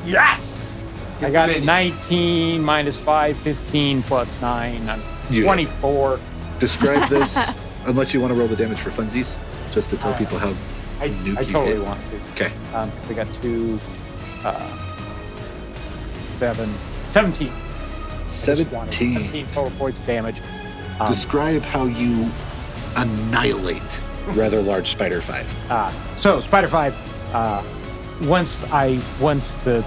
Yes! I got 19 minus 5, 15 plus 9. I'm 24. Describe this, unless you want to roll the damage for funsies, just to tell people how I nuke you totally hit. want to. Okay. Because I got 2, 7, 17. 17 total points of damage. Describe how you annihilate rather large Spider 5. So Spider 5, once the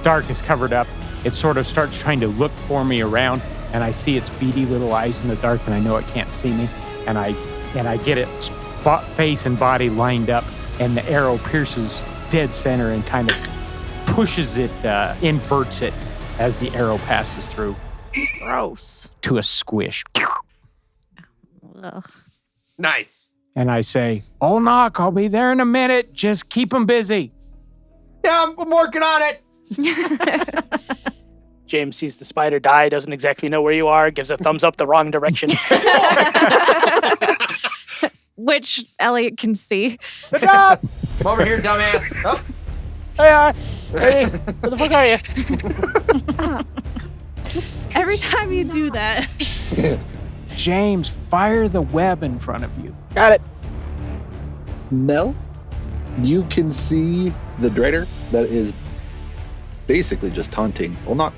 dark is covered up, it sort of starts trying to look for me around, and I see its beady little eyes in the dark, and I know it can't see me, and I get its face and body lined up, and the arrow pierces dead center and kind of pushes it, inverts it as the arrow passes through. Gross. To a squish. Ugh. Nice. And I say, "Oh, knock, I'll be there in a minute. Just keep them busy." Yeah, I'm working on it. James sees the spider die, doesn't exactly know where you are, gives a thumbs up the wrong direction. Which Elliot can see. Good job! I'm over here, dumbass. Oh. Hey, hey, where the fuck are you? Every time you do that. James, fire the web in front of you. Got it. Mel, you can see the Drider that is basically just taunting Olnok.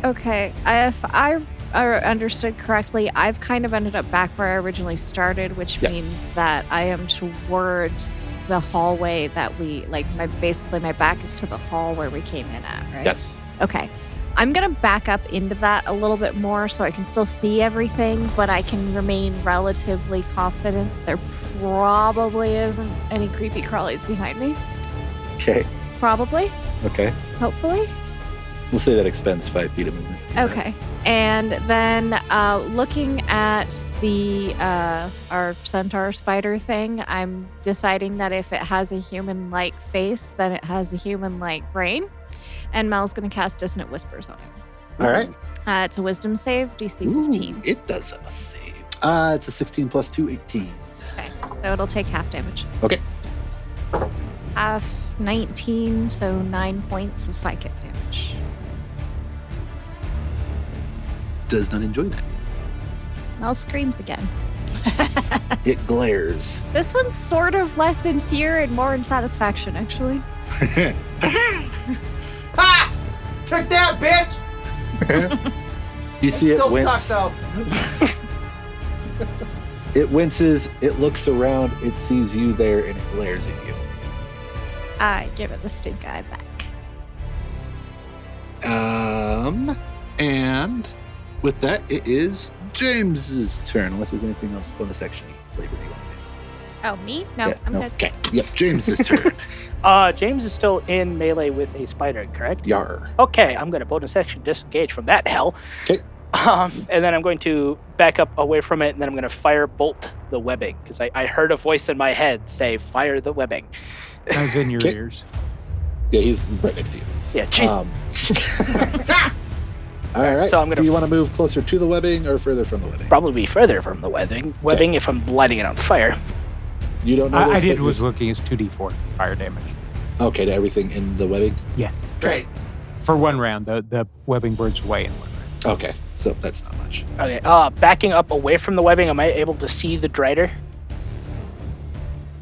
Okay, if I understood correctly, I've kind of ended up back where I originally started, which Yes. means that I am towards the hallway that we, like, my back is to the hall where we came in at, right? Yes. Okay. I'm going to back up into that a little bit more so I can still see everything, but I can remain relatively confident there probably isn't any creepy crawlies behind me. Okay. Probably. Okay. Hopefully. We'll say that expends 5 feet of movement. Okay. And then looking at the our centaur spider thing, I'm deciding that if it has a human-like face, then it has a human-like brain. And Mel's going to cast Dissonant Whispers on him. All right. It's a wisdom save, DC 15. Ooh, it does have a save. It's a 16 plus 2, 18. Okay, so it'll take half damage. Okay. Half 19, so 9 points of psychic damage. Does not enjoy that. Mel screams again. It glares. This one's sort of less in fear and more in satisfaction, actually. Ha! Took that, bitch! You see it Still wince. stuck, though. It winces, it looks around, it sees you there, and it glares at you. I give it the stink eye back. And with that, it is James's turn, unless there's anything else bonus action flavor you want to do. Oh, me? No, Yeah, I'm no. good. Okay. Yep, James's turn. James is still in melee with a spider, correct? Yar. Okay, I'm going to bonus action disengage from that hell. Okay. And then I'm going to back up away from it, and then I'm going to fire bolt the webbing, because I heard a voice in my head say, fire the webbing. I was in your Okay. ears. Yeah, he's right next to you. Yeah, jeez. All right. So I'm gonna Do you want to move closer to the webbing or further from the webbing? Probably be further from the webbing if I'm lighting it on fire. You don't know. I this, did but was you're- looking as 2d4 fire damage. Okay, to everything in the webbing. Yes. Great. For one round, the webbing burns away in one round. Okay, so that's not much. Okay, backing up away from the webbing, am I able to see the Drider?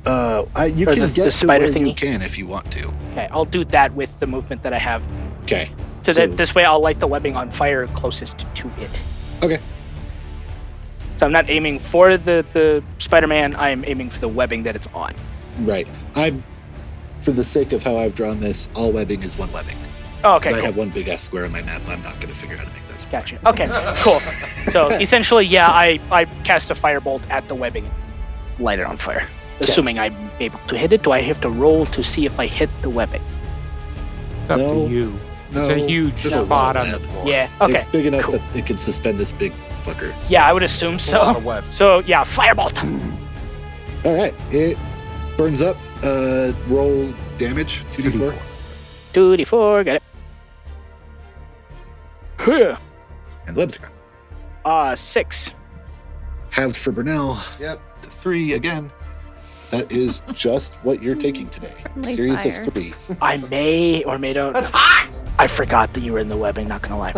You Or can the get to spider where you thingy? can if you want to. Okay, I'll do that with the movement that I have. Okay. So So- that this way I'll light the webbing on fire closest to it. Okay. So I'm not aiming for the Spider-Man, I'm aiming for the webbing that it's on. Right. For the sake of how I've drawn this, all webbing is one webbing. Oh, okay, I cool. have one big ass square on my map. I'm not going to figure out how to make that square. Gotcha. Okay, cool. So essentially, yeah, I cast a firebolt at the webbing and light it on fire. Assuming I'm able to hit it, do I have to roll to see if I hit the webbing? It's up No. to you. It's No, a huge there's a spot lot of on the web. floor. Yeah, okay. It's big enough cool. that it can suspend this big fucker. So- Yeah, I would assume A lot so. of web. So, yeah, firebolt. All right. It burns up. Roll damage, 2d4. 2d4, got it. Huh. And the webs are gone. 6. Halved for Brunel. Yep. To 3 again. That is just what you're taking today. Friendly Series fire. of 3. I may or may not. That's hot! I forgot that you were in the webbing, not gonna lie.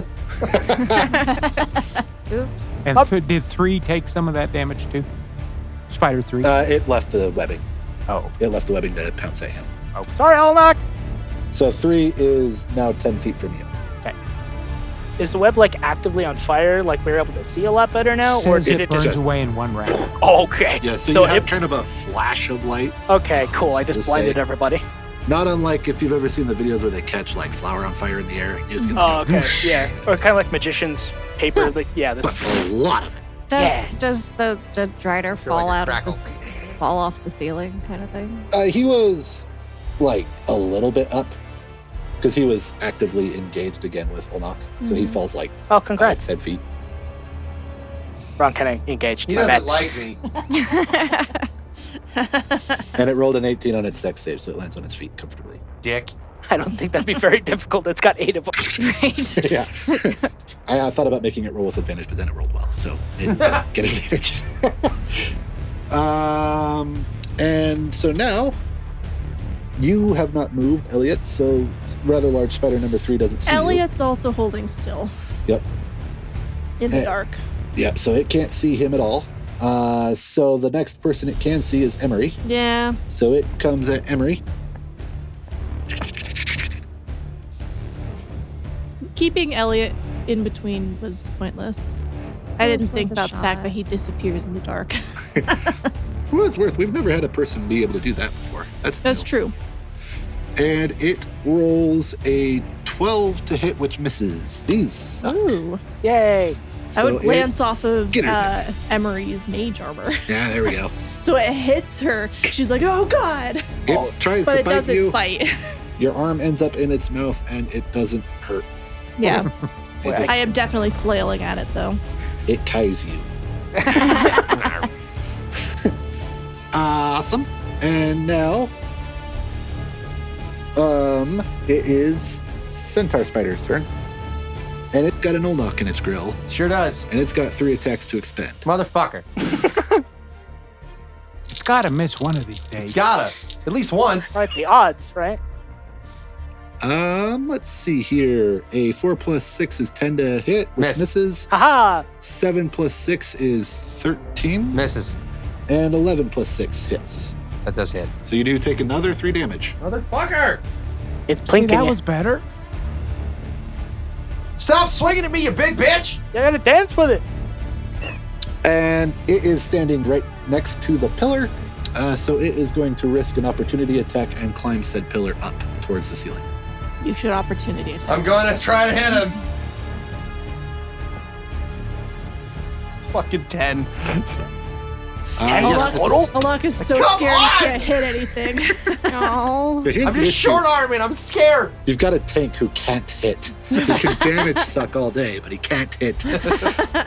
Oops. And did 3 take some of that damage too? Spider 3? It left the webbing. Oh. It left the webbing to pounce at him. Sorry, I'll knock. So 3 is now 10 feet from you. Is the web like actively on fire? Like we're able to see a lot better now, or Says did it it burns just? away in 1 round. Oh, okay. Yeah, so So you have it- kind of a flash of light. Okay, cool. I just Just blinded say- everybody. Not unlike if you've ever seen the videos where they catch like flour on fire in the air. You just get Oh, okay. whoosh. Yeah, or kind of like magician's paper. Like, yeah. But a lot of it. Does the Drider fall like it out of crackles. fall off the ceiling kind of thing? He was like a little bit up because he was actively engaged again with Olnak. So he falls like Oh, 5, congrats. 10 feet. Wrong kind of engaged. He My doesn't bad. like me. And it rolled an 18 on its dex save, so it lands on its feet comfortably. Dick. I don't think that'd be very difficult. It's got 8 of them. Right. Yeah. I thought about making it roll with advantage, but then it rolled well, so it didn't get advantage. And so now you have not moved, Elliot, so rather large spider number 3 doesn't see you. Elliot's also holding still Yep. in the Eh. dark. Yep, so it can't see him at all. So the next person it can see is Emery. Yeah. So it comes at Emery. Keeping Elliot in between was pointless. I It was didn't think worth a about the fact shot. that he disappears in the dark. For what it's worth, we've never had a person be able to do that before. That's That's new. true. And it rolls a 12 to hit, which misses. These suck. Ooh. Yay. So I would it glance off of skitters it. Emery's mage armor. Yeah, there we go. So it hits her. She's like, oh God. It tries But to it bite doesn't you. bite. Your arm ends up in its mouth, and it doesn't hurt. Yeah. It, just, I am definitely flailing at it though. it kites you. Awesome. And now, it is Centaur Spider's turn. And it got an Olnak in its grill, Sure does. and it's got 3 attacks to expend. Motherfucker. It's got to miss one of these days. It's gotta. At least once. Right, the odds, right? Let's see here. A 4 plus 6 is 10 to hit, which Miss. misses. Haha. 7 plus 6 is 13. Misses. And 11 plus 6 hits. That does hit. So you do take another 3 damage. Motherfucker. It's See, blinking. that You was better. Stop swinging at me, you big bitch. gotta dance with it. And it is standing right next to the pillar. So it is going to risk an opportunity attack and climb said pillar up towards the ceiling. You should opportunity attack. I'm going to try to hit him. Fucking 10. Ten yeah, total? this is- Alok is so Come scared on! he can't hit anything. Oh. But here's I'm the just issue. short arming. I'm scared. You've got a tank who can't hit. He can damage suck all day, but he can't hit.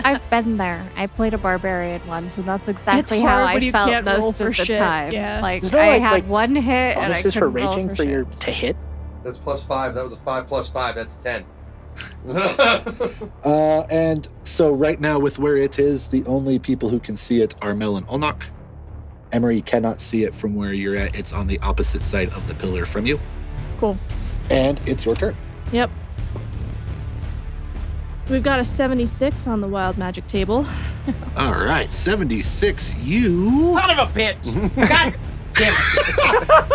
I've been there. I played a barbarian once, and that's exactly It's how hard I when you felt can't roll most for of the shit. time. Yeah. Like There's no, I like- had like, one hit, and I Bonuses couldn't for roll raging for for shit. your to hit. That's +5. That was a 5 plus 5. That's 10. And so right now with where it is, the only people who can see it are Mel and Olnak. Emery cannot see it from where you're at. It's on the opposite side of the pillar from you. Cool. And it's your turn. Yep. We've got a 76 on the wild magic table. All right, 76. You Son of a bitch. God damn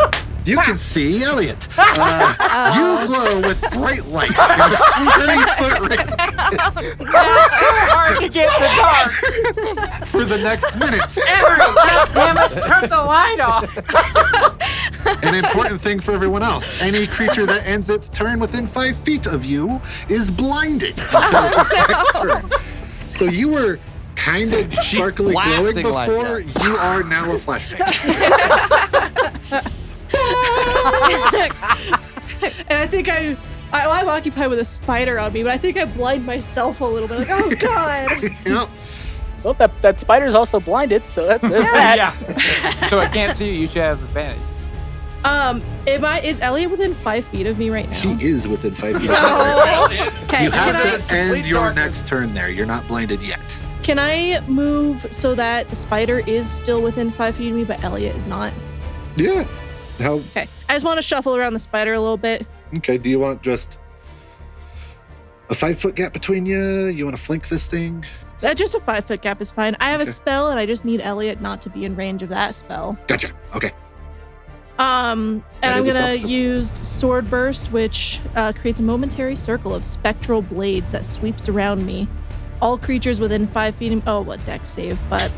it. you can see Elliot. You glow with bright light in the 30-foot range It's so hard to get in the dark. for the next minute. Emery, God damn it, turn the light off. An important thing for everyone else. Any creature that ends its turn within 5 feet of you is blinded until its next turn. So you were kind of sparkly glowing blasting like before. that. You are now a flashbang. And I think I'm occupied with a spider on me, but I think I blind myself a little bit. Like, oh God. Yep. Well, that spider's also blinded, so there's that. Yeah. So I can't see you. You should have advantage. Is Elliot within 5 feet of me right now? He is within 5 feet. Okay, You have can to end your next turn there. You're not blinded yet. Can I move so that the spider is still within 5 feet of me, but Elliot is not? Yeah. How? Okay. I just want to shuffle around the spider a little bit. Okay. Do you want just a 5-foot gap between you? You want to flank this thing? Just a 5-foot gap is fine. I have Okay. a spell, and I just need Elliot not to be in range of that spell. Gotcha. Okay. And That I'm is gonna accomplishable. use Sword Burst, which creates a momentary circle of spectral blades that sweeps around me. All creatures within 5 feet of what dex save, but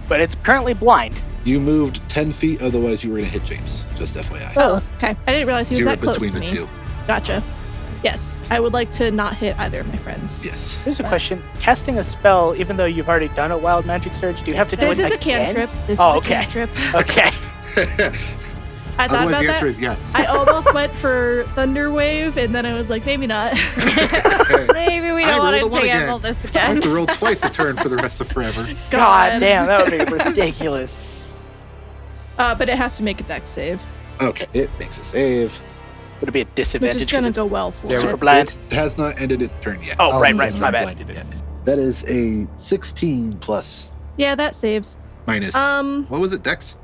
But it's currently blind. You moved 10 feet, otherwise you were going to hit James. Just FYI. okay. I didn't realize he was You were that close between to the me. two. Gotcha. Yes, I would like to not hit either of my friends. Yes. Here's a question. Casting a spell, even though you've already done a wild magic surge, do you have to do This it is a again? cantrip. This Oh, is a okay. cantrip. Okay. I thought Otherwise, about the answer that. is yes. I almost went for Thunder Wave, and then I was like, maybe not. Maybe we I don't want rolled a to one gamble again. this I again. have to roll twice a turn for the rest of forever. God damn, that would be ridiculous. But it has to make a dex save, Okay, it makes a save. Would it be a which disadvantage? is going to 'cause it's go well for super it. blind? It has not ended its turn yet. Oh, right, It's my not bad. blinded yet. That is a 16 plus Yeah, that saves. minus. What was it? Dex?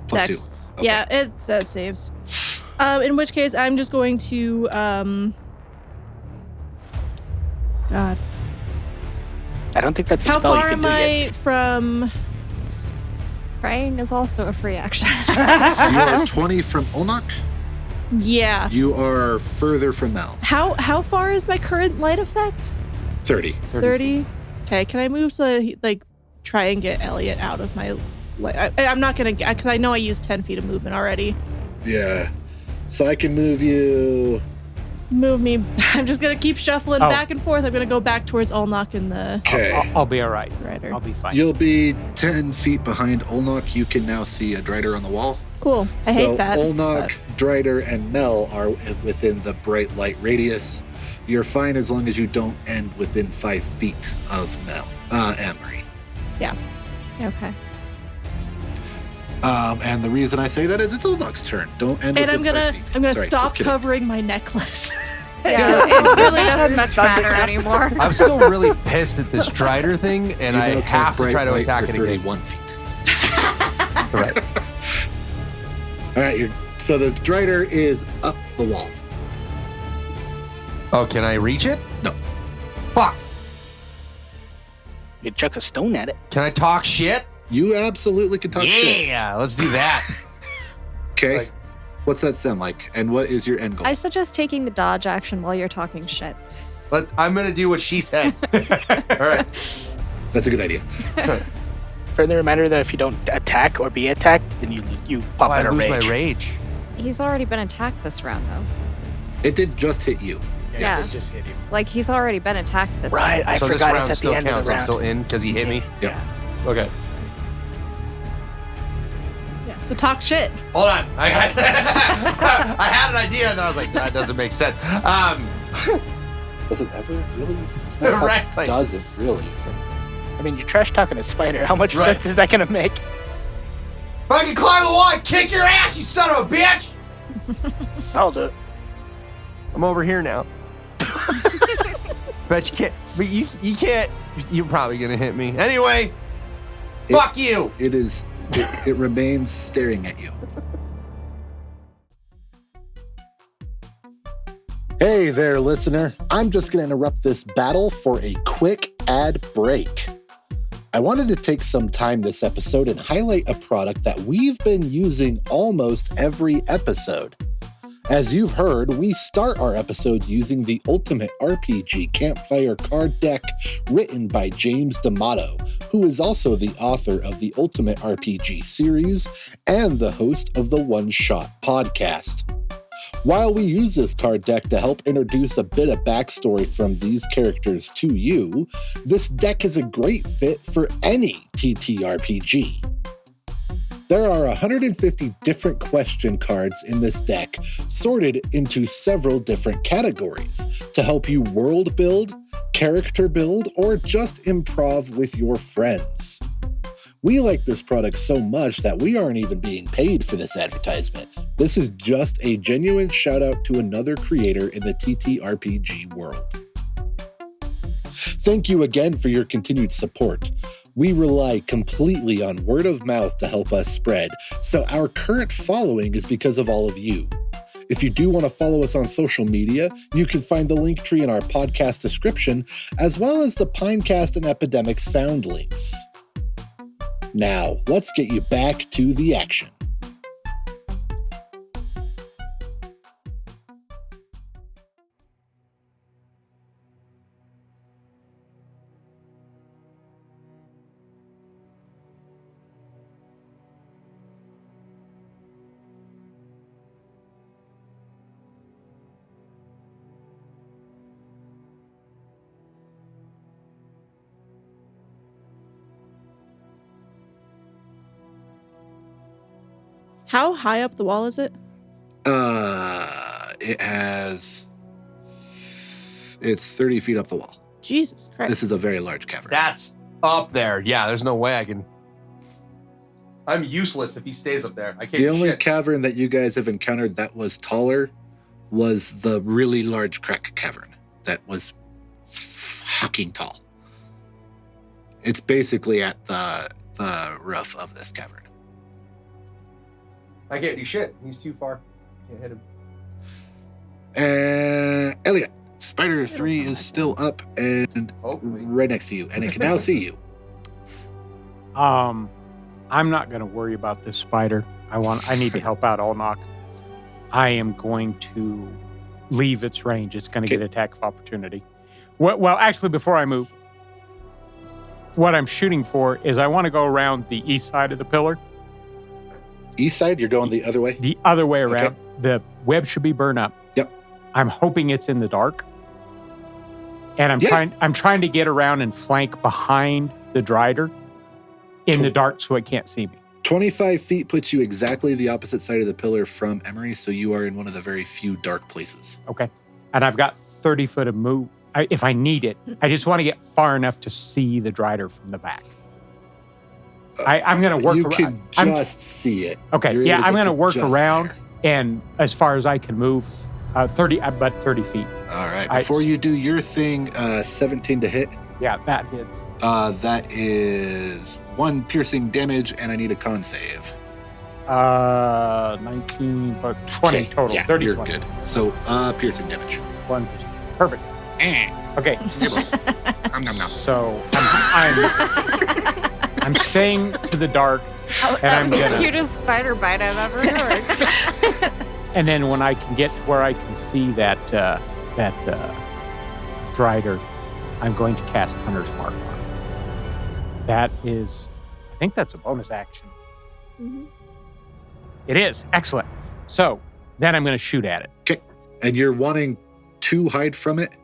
Plus Dex. 2. Okay. Yeah, it says saves. In which case, I'm just going to. God. I don't think that's a How spell you far can am do I yet. from. Praying is also a free action. You are 20 from Olnok. Yeah. You are further from Mel. How far is my current light effect? 30. 30. Okay, can I move so that try and get Elliot out of my light? I'm not gonna, because I know I used 10 feet of movement already. Yeah. So I can move you. Move me. I'm just gonna keep shuffling Oh. back and forth. I'm gonna go back towards Olnok and the Okay. I'll be all right. Rider. I'll be fine. You'll be 10 feet behind Olnok. You can now see a Drider on the wall. Cool. I so hate that. Olnok, Drider, and Mel are within the bright light radius. You're fine as long as you don't end within 5 feet of Mel. Amory. Yeah. Okay. And the reason I say that is it's Olnok's turn. Don't end And within I'm 5 feet. gonna Sorry, stop just kidding. covering my necklace. Yeah, it really doesn't much matter anymore. I'm still really pissed at this Drider thing, and You I now have cast to try to bright attack light it for again. 31 feet. Right. All right, so the Drider is up the wall. Oh, can I reach it? No. Fuck. You could chuck a stone at it. Can I talk shit? You absolutely can talk shit. Yeah, let's do that. Okay. Like- What's that sound like? And what is your end goal? I suggest taking the dodge action while you're talking shit. But I'm gonna do what she said. All right. That's a good idea. Friendly reminder that if you don't attack or be attacked, then you pop I out a lose rage. my rage. He's already been attacked this round, though. It did just hit you. Yeah. It just hit you. Like, he's already been attacked this Right, round. I So this forgot round it's at still the end counts. of the I'm round. still in because he hit me. Yep. Okay. Yeah. So talk shit. Hold on. I had an idea, and then I was like, that doesn't make sense. Does it ever really? Smell how Right, like- doesn't really. I mean, you're trash talking a spider. How much Right. sense is that going to make? If I can climb a wall and kick your ass, you son of a bitch! I'll do it. I'm over here now. Bet you can't. But you can't. You're probably gonna hit me anyway. Fuck you. It is. It remains staring at you. Hey there, listener. I'm just going to interrupt this battle for a quick ad break. I wanted to take some time this episode and highlight a product that we've been using almost every episode. As you've heard, we start our episodes using the Ultimate RPG Campfire card deck written by James D'Amato, who is also the author of the Ultimate RPG series and the host of the One Shot podcast. While we use this card deck to help introduce a bit of backstory from these characters to you, this deck is a great fit for any TTRPG. There are 150 different question cards in this deck, sorted into several different categories to help you world build, character build, or just improv with your friends. We like this product so much that we aren't even being paid for this advertisement. This is just a genuine shout out to another creator in the TTRPG world. Thank you again for your continued support. We rely completely on word of mouth to help us spread, so our current following is because of all of you. If you do want to follow us on social media, you can find the link tree in our podcast description, as well as the Pinecast and Epidemic sound links. Now, let's get you back to the action. How high up the wall is it? It's 30 feet up the wall. Jesus Christ. This is a very large cavern. That's up there. Yeah, there's no way I can. I'm useless if he stays up there. I can't The do only shit. cavern that you guys have encountered that was taller was the really large crack cavern that was fucking tall. It's basically at the roof of this cavern. I can't do shit. He's too far. Can't hit him. Elliot, Spider 3 is still up and Hopefully. right next to you, and it can now see you. I'm not going to worry about this spider. I need to help out Olnok. I am going to leave its range. It's going to get attack of opportunity. Well, actually, before I move, what I'm shooting for is I want to go around the east side of the pillar. East side, you're going the other way? The other way around. Okay. The web should be burned up. Yep. I'm hoping it's in the dark. And I'm trying to get around and flank behind the Drider in the dark so it can't see me. 25 feet puts you exactly the opposite side of the pillar from Emery, so you are in one of the very few dark places. Okay. And I've got 30 foot of move. If I need it, I just want to get far enough to see the Drider from the back. I'm going to work You around. can just see it. Okay. You're Yeah, able I'm to going to get work just around there. and as far as I can move, 30 feet. All right. Before you do your thing, 17 to hit. Yeah, that hits. That is 1 piercing damage, and I need a con save. 19, 20 total. Yeah, 30, you're 20. good. So, piercing damage. 1%. Perfect. Okay. So I'm staying to the dark, and I'm That was the gonna. cutest spider bite I've ever heard. And then when I can get to where I can see that Drider, I'm going to cast Hunter's Mark on it. That is, I think that's a bonus action. Mm-hmm. It is. Excellent. So then I'm going to shoot at it. Okay. And you're wanting to hide from it?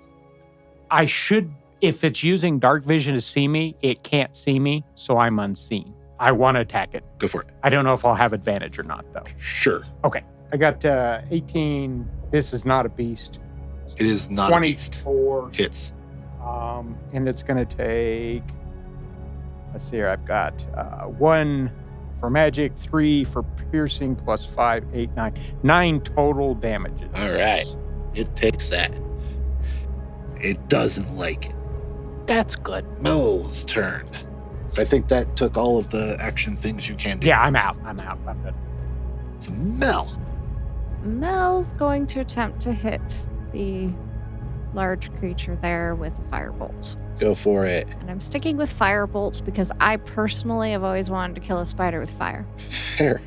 I should, if it's using dark vision to see me, it can't see me, so I'm unseen. I want to attack it. Go for it. I don't know if I'll have advantage or not, though. Sure. Okay. I got 18. This is not a beast. It is not a beast. 24. Hits. And it's going to take, let's see here, I've got 1 for magic, 3 for piercing, plus 5, 8, 9. 9 total damages. All right. It takes that. It doesn't like it. That's good. Mel's turn. So I think that took all of the action things you can do. Yeah, I'm out. I'm good. It's Mel. Mel's going to attempt to hit the large creature there with a firebolt. Go for it. And I'm sticking with firebolt because I personally have always wanted to kill a spider with fire. Fair.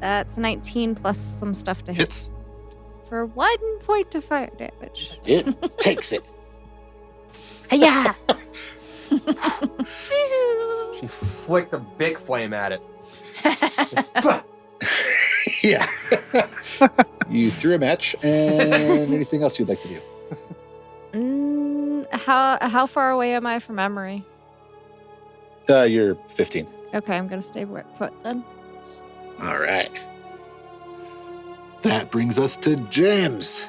That's 19 plus some stuff to hit. Hits. For 1 point of fire damage. It takes it. Yeah. She flicked a big flame at it. Yeah. You threw a match, and anything else you'd like to do? How far away am I from Emery? You're 15. Okay, I'm going to stay put then. All right. That brings us to James.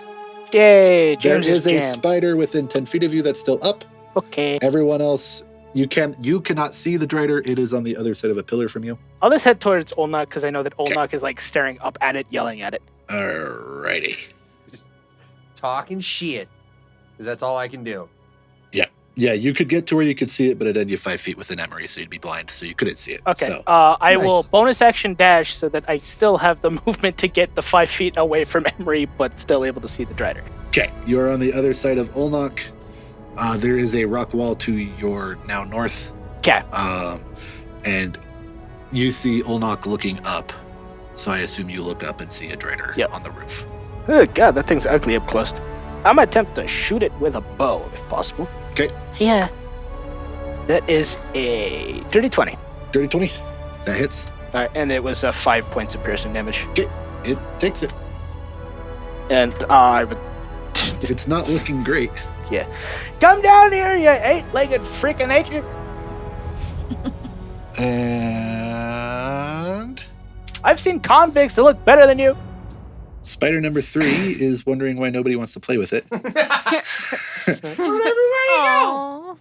Yay, There James is a jam. spider within 10 feet of you that's still up. Okay. Everyone else, you cannot see the Drider. It is on the other side of a pillar from you. I'll just head towards Olnak because I know that Olnak is like staring up at it, yelling at it. Alrighty. Just talking shit. Because that's all I can do. Yeah, you could get to where you could see it, but it'd end you 5 feet within Emery, so you'd be blind, so you couldn't see it. Okay. So, I Nice. will bonus action dash so that I still have the movement to get the 5 feet away from Emery, but still able to see the Drider. okay, you are on the other side of Olnak. There is a rock wall to your now north, Okay. and you see Olnak looking up. So I assume you look up and see a Drider Yep. on the roof. Oh, God, that thing's ugly up close. I'm going to attempt to shoot it with a bow, if possible. Okay. Yeah. That is a dirty 20. Dirty 20. That hits. All right, and it was 5 points of piercing damage. It takes it. And I would It's not looking great. come down here, you eight-legged freak of nature. And I've seen convicts that look better than you. spider number 3 is wondering why nobody wants to play with it. Aw.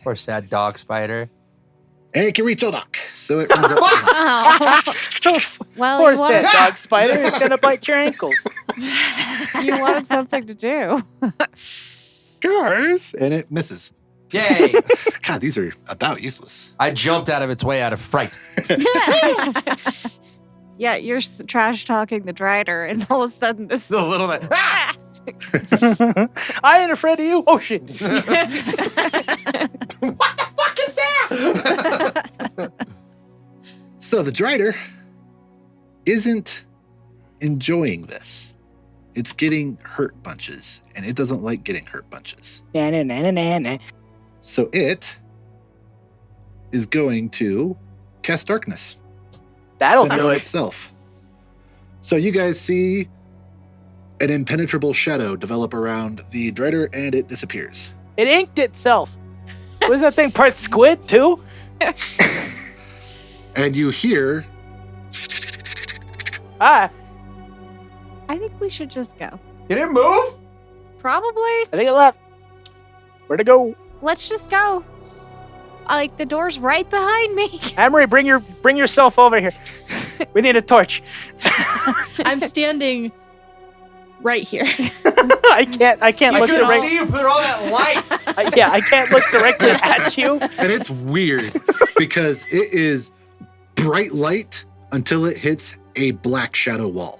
Poor sad dog spider. And it can reach Olnak, so it runs up. Well, Poor you sad wanted, dog spider is going to bite your ankles. you wanted something to do. Guys, and it misses. Yay! God, these are about useless. I jumped out of its way out of fright. Yeah, you're trash talking the Drider, and all of a sudden this. The little bit. Ah! I ain't afraid of you. Oh, shit. What the fuck is that? So the Drider isn't enjoying this. It's getting hurt bunches, and it doesn't like getting hurt bunches. Na, na, na, na, na. So it is going to cast darkness. That'll Center do on it. itself. So you guys see an impenetrable shadow develop around the Drider, and it disappears. It inked itself. Was that thing part squid, too? And you hear, Ah, I think we should just go. Can it move? Probably. I think it left. Where'd it go? Let's just go. Like the door's right behind me. Amory, bring yourself over here. We need a torch. I'm standing right here. I can't I look couldn't directly. see you put all that light. I can't look directly at you. and it's weird because it is bright light until it hits a black shadow wall.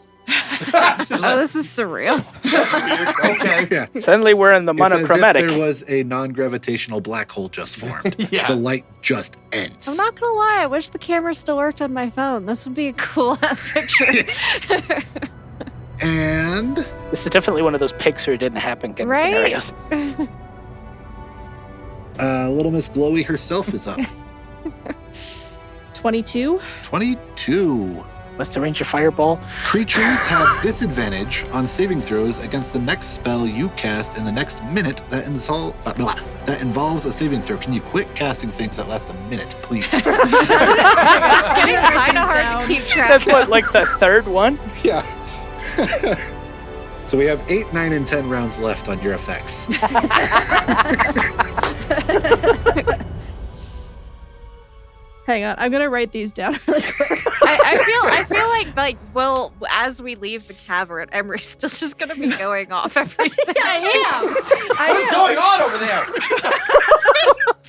Oh, this is surreal. That's weird. Okay. Yeah. Suddenly we're in the It's as if monochromatic. there was a non-gravitational black hole just formed. Yeah. The light just ends. I'm not gonna lie, I wish the camera still worked on my phone. This would be a cool ass picture. And This is definitely one of those Pixar didn't happen kind of Right? scenarios. Little Miss Glowy herself is up. 22. 22. What's the range of fireball? Creatures have disadvantage on saving throws against the next spell you cast in the next minute that involves a saving throw. Can you quit casting things that last a minute, please? It's getting kind of hard to keep track That's what, of. like the third one? Yeah. So we have 8, 9, and 10 rounds left on your effects. Hang on, I'm gonna write these down really quick. I feel like well, as we leave the cavern, Emery's still just gonna be going off every second. What is going on over there?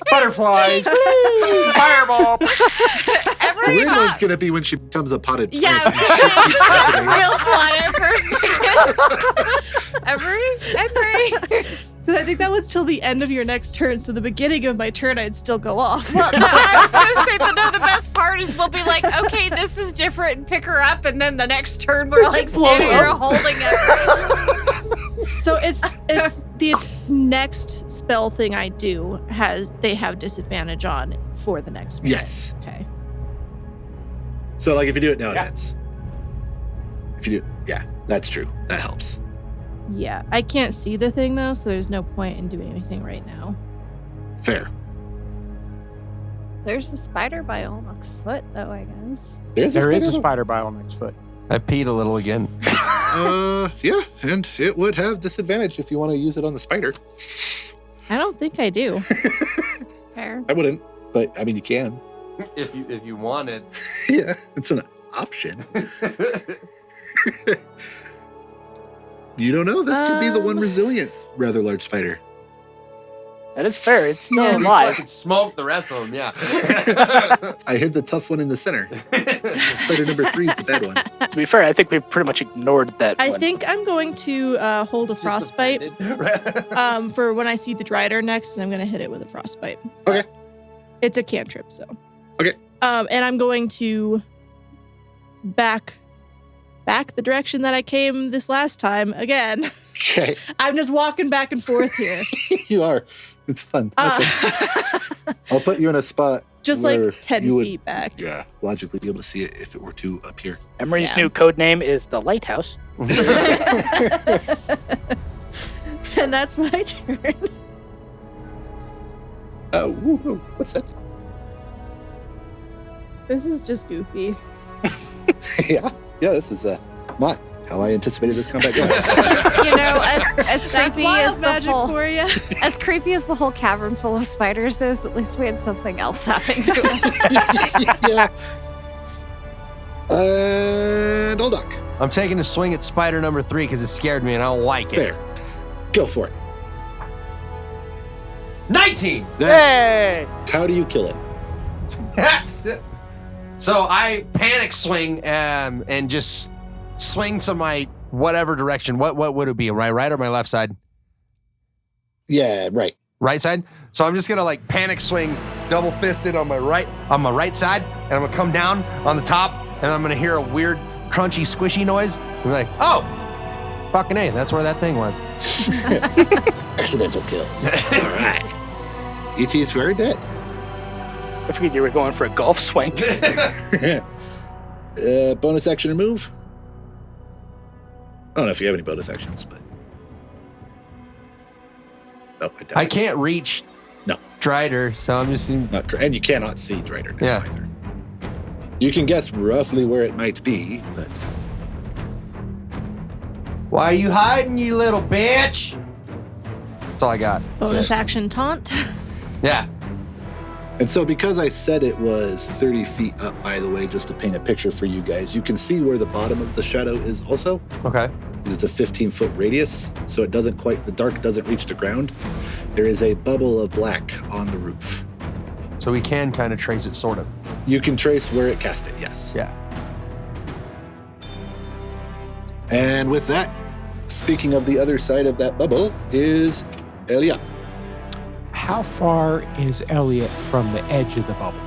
Butterflies. Fireball. The Emery weird one's got, going to be when she becomes a potted plant. yeah, and shit keeps happening. real quiet for a second. Emery. Because I think that was till the end of your next turn, so the beginning of my turn, I'd still go off. Well, no, I was gonna say that. No, the best part is we'll be like, okay, this is different, and pick her up, and then the next turn we're like standing here holding it. So it's the next spell thing I do they have disadvantage on for the next minute. Yes. Okay. So, like, if you do it now, it ends. If you do, yeah, that's true. That helps. Yeah, I can't see the thing though, so there's no point in doing anything right now. Fair. There's a spider by Olmoc's foot, though. I guess. There is a spider by Olmec's foot. I peed a little again. Yeah, and it would have disadvantage if you want to use it on the spider. I don't think I do. Fair. I wouldn't, but I mean, you can. if you want it. Yeah, it's an option. You don't know. This could be the one resilient, rather large spider. That is fair. It's still You alive. fucking smoke the rest of them, yeah. I hid the tough one in the center. Spider number 3 is the bad one. To be fair, I think we pretty much ignored that I one. think I'm going to hold a frostbite for when I see the Drider next, and I'm going to hit it with a frostbite. Okay. It's a cantrip, so. Okay. And I'm going to back the direction that I came this last time again. Okay. I'm just walking back and forth here. You are. It's fun. Okay. I'll put you in a spot Just where like 10 you would, feet back. Yeah, logically be able to see it if it were to appear. Emery's Yeah. new code name is the Lighthouse. And that's my turn. What's that? This is just goofy. Yeah, this is not how I anticipated this combat going. You know, as That's creepy wild as the magic whole, for you. as creepy as the whole cavern full of spiders is, at least we had something else happen to us. Yeah. And Old Doc. I'm taking a swing at spider number 3 because it scared me and I don't like it. Fair. Go for it. 19! Hey! How do you kill it? So I panic swing and just swing to my whatever direction. What would it be? My right or my left side? Yeah, right. Right side. So I'm just gonna like panic swing, double fisted on my right side, and I'm gonna come down on the top, and I'm gonna hear a weird crunchy squishy noise. I'm like, oh, fucking A, that's where that thing was. Accidental kill. All right. E.T. is very dead. I figured you were going for a golf swing. Bonus action or move? I don't know if you have any bonus actions, but... No, I don't. I can't reach No. Drider, so I'm just And you cannot see Drider now Yeah. either. You can guess roughly where it might be, but... Why are you hiding, you little bitch? That's all I got. Bonus action taunt. Yeah. And so because I said it was 30 feet up, by the way, just to paint a picture for you guys, you can see where the bottom of the shadow is also. Okay. It's a 15-foot radius, so the dark doesn't reach the ground. There is a bubble of black on the roof. So we can kind of trace it, sort of. You can trace where it cast it, yes. Yeah. And with that, speaking of the other side of that bubble, is Elia. How far is Elliot from the edge of the bubble?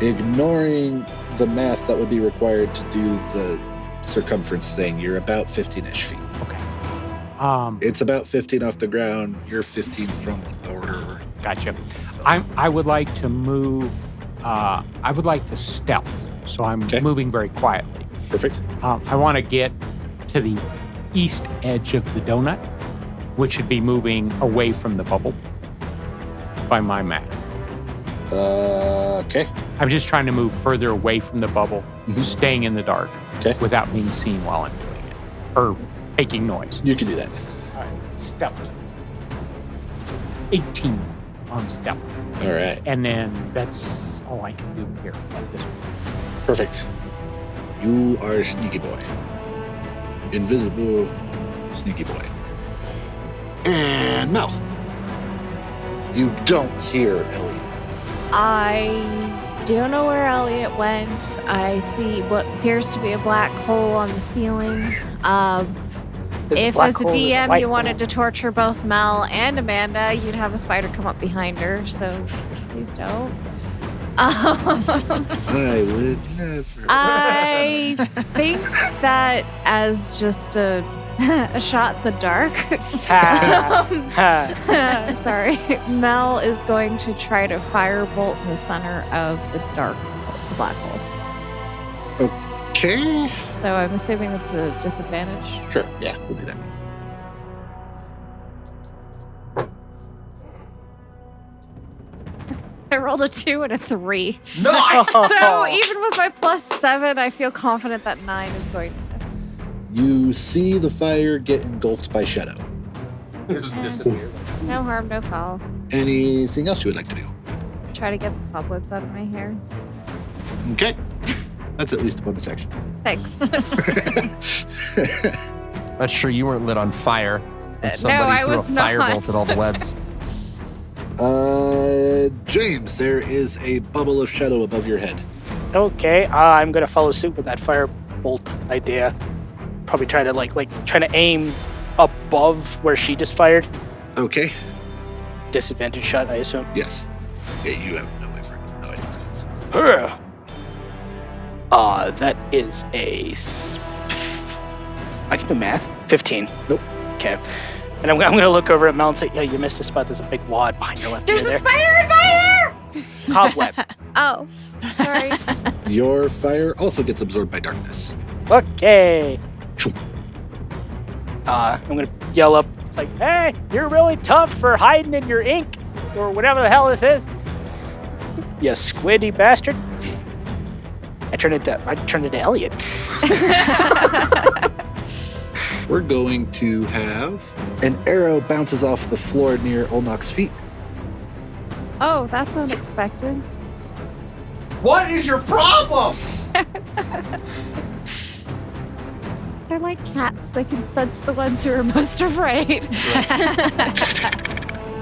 Ignoring the math that would be required to do the circumference thing, you're about 15-ish feet. Okay. It's about 15 off the ground. You're 15 from the border. Gotcha. I would like to move. I would like to stealth, so I'm Okay. moving very quietly. Perfect. I want to get to the east edge of the donut, which should be moving away from the bubble by my math. Okay. I'm just trying to move further away from the bubble, staying in the dark Okay. without being seen while I'm doing it or making noise. You can do that. All right, stealth. 18 on stealth. All right. And then that's all I can do here at this point. Perfect. You are a sneaky boy. Invisible sneaky boy. And Mel. You don't hear Elliot. I don't know where Elliot went. I see what appears to be a black hole on the ceiling. If black as a hole is a DM white you wanted hole. to torture both Mel and Amanda, you'd have a spider come up behind her, so please don't. I would never. I think that as just a shot in the dark. Sorry. Mel is going to try to firebolt in the center of the black hole. Okay. So I'm assuming that's a disadvantage. Sure. Yeah, we'll do that. I rolled a 2 and a 3. Nice! So even with my +7, I feel confident that 9 is going to miss. You see the fire get engulfed by shadow. It just disappeared. No harm, no foul. Anything else you would like to do? Try to get the cobwebs out of my hair. Okay. That's at least a bonus action. Thanks. Not sure you weren't lit on fire when No, somebody I threw a was not. firebolt at all the webs. James, there is a bubble of shadow above your head. Okay, I'm gonna follow suit with that firebolt idea. Probably try to trying to aim above where she just fired. Okay. Disadvantage shot, I assume. Yes. Yeah, you have no idea what it is. That is I can do math. 15. Nope. Okay. And I'm gonna look over at Mel and say, yeah, you missed a spot. There's a big wad behind your left There's ear a spider in my hair! there. Cobweb. Oh, sorry. Your fire also gets absorbed by darkness. Okay. Shoo. I'm gonna yell up, it's like, hey, you're really tough for hiding in your ink, or whatever the hell this is. You squiddy bastard. I turned into Elliot. We're going to have an arrow bounces off the floor near Olnok's feet. Oh, that's unexpected. What is your problem? They're like cats. They can sense the ones who are most afraid.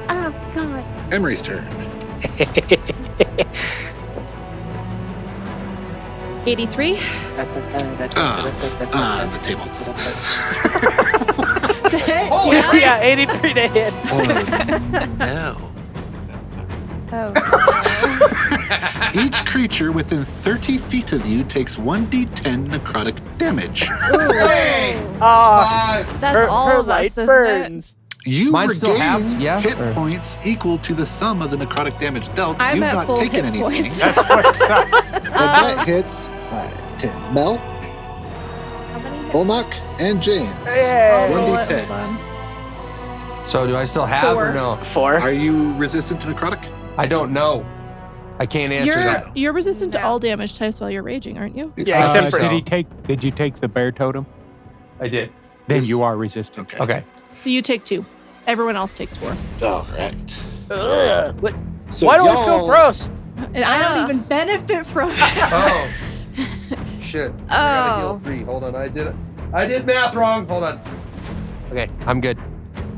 Oh, God. Emery's turn. 83. The table. Oh, Yeah, 83 to hit. Oh, no. Oh, Each creature within 30 feet of you takes 1d10 necrotic damage. Hey! that's all her of light us, isn't burns. You Mine's still regain halved, yeah? hit Or- points equal to the sum of the necrotic damage dealt. I'm You've at not full taken hit anything. points. That's what sucks. So that hits 5, 10. Mel, it? How many hit Olnok, points? and James. Yeah. 1d10. Hold on. So do I still have or 4. no? 4. Are you resistant to necrotic? I don't know. I can't answer that. You're resistant to No. all damage types while you're raging, aren't you? Yeah, except for- Did you take the bear totem? I did. Then Yes. you are resistant. Okay. Okay. So you take 2. Everyone else takes 4. All right. Ugh. What? So Why do I y'all- feel gross? And I don't even benefit from it. Oh. Shit. I gotta Oh. heal 3. Hold on. I did math wrong. Hold on. Okay. I'm good.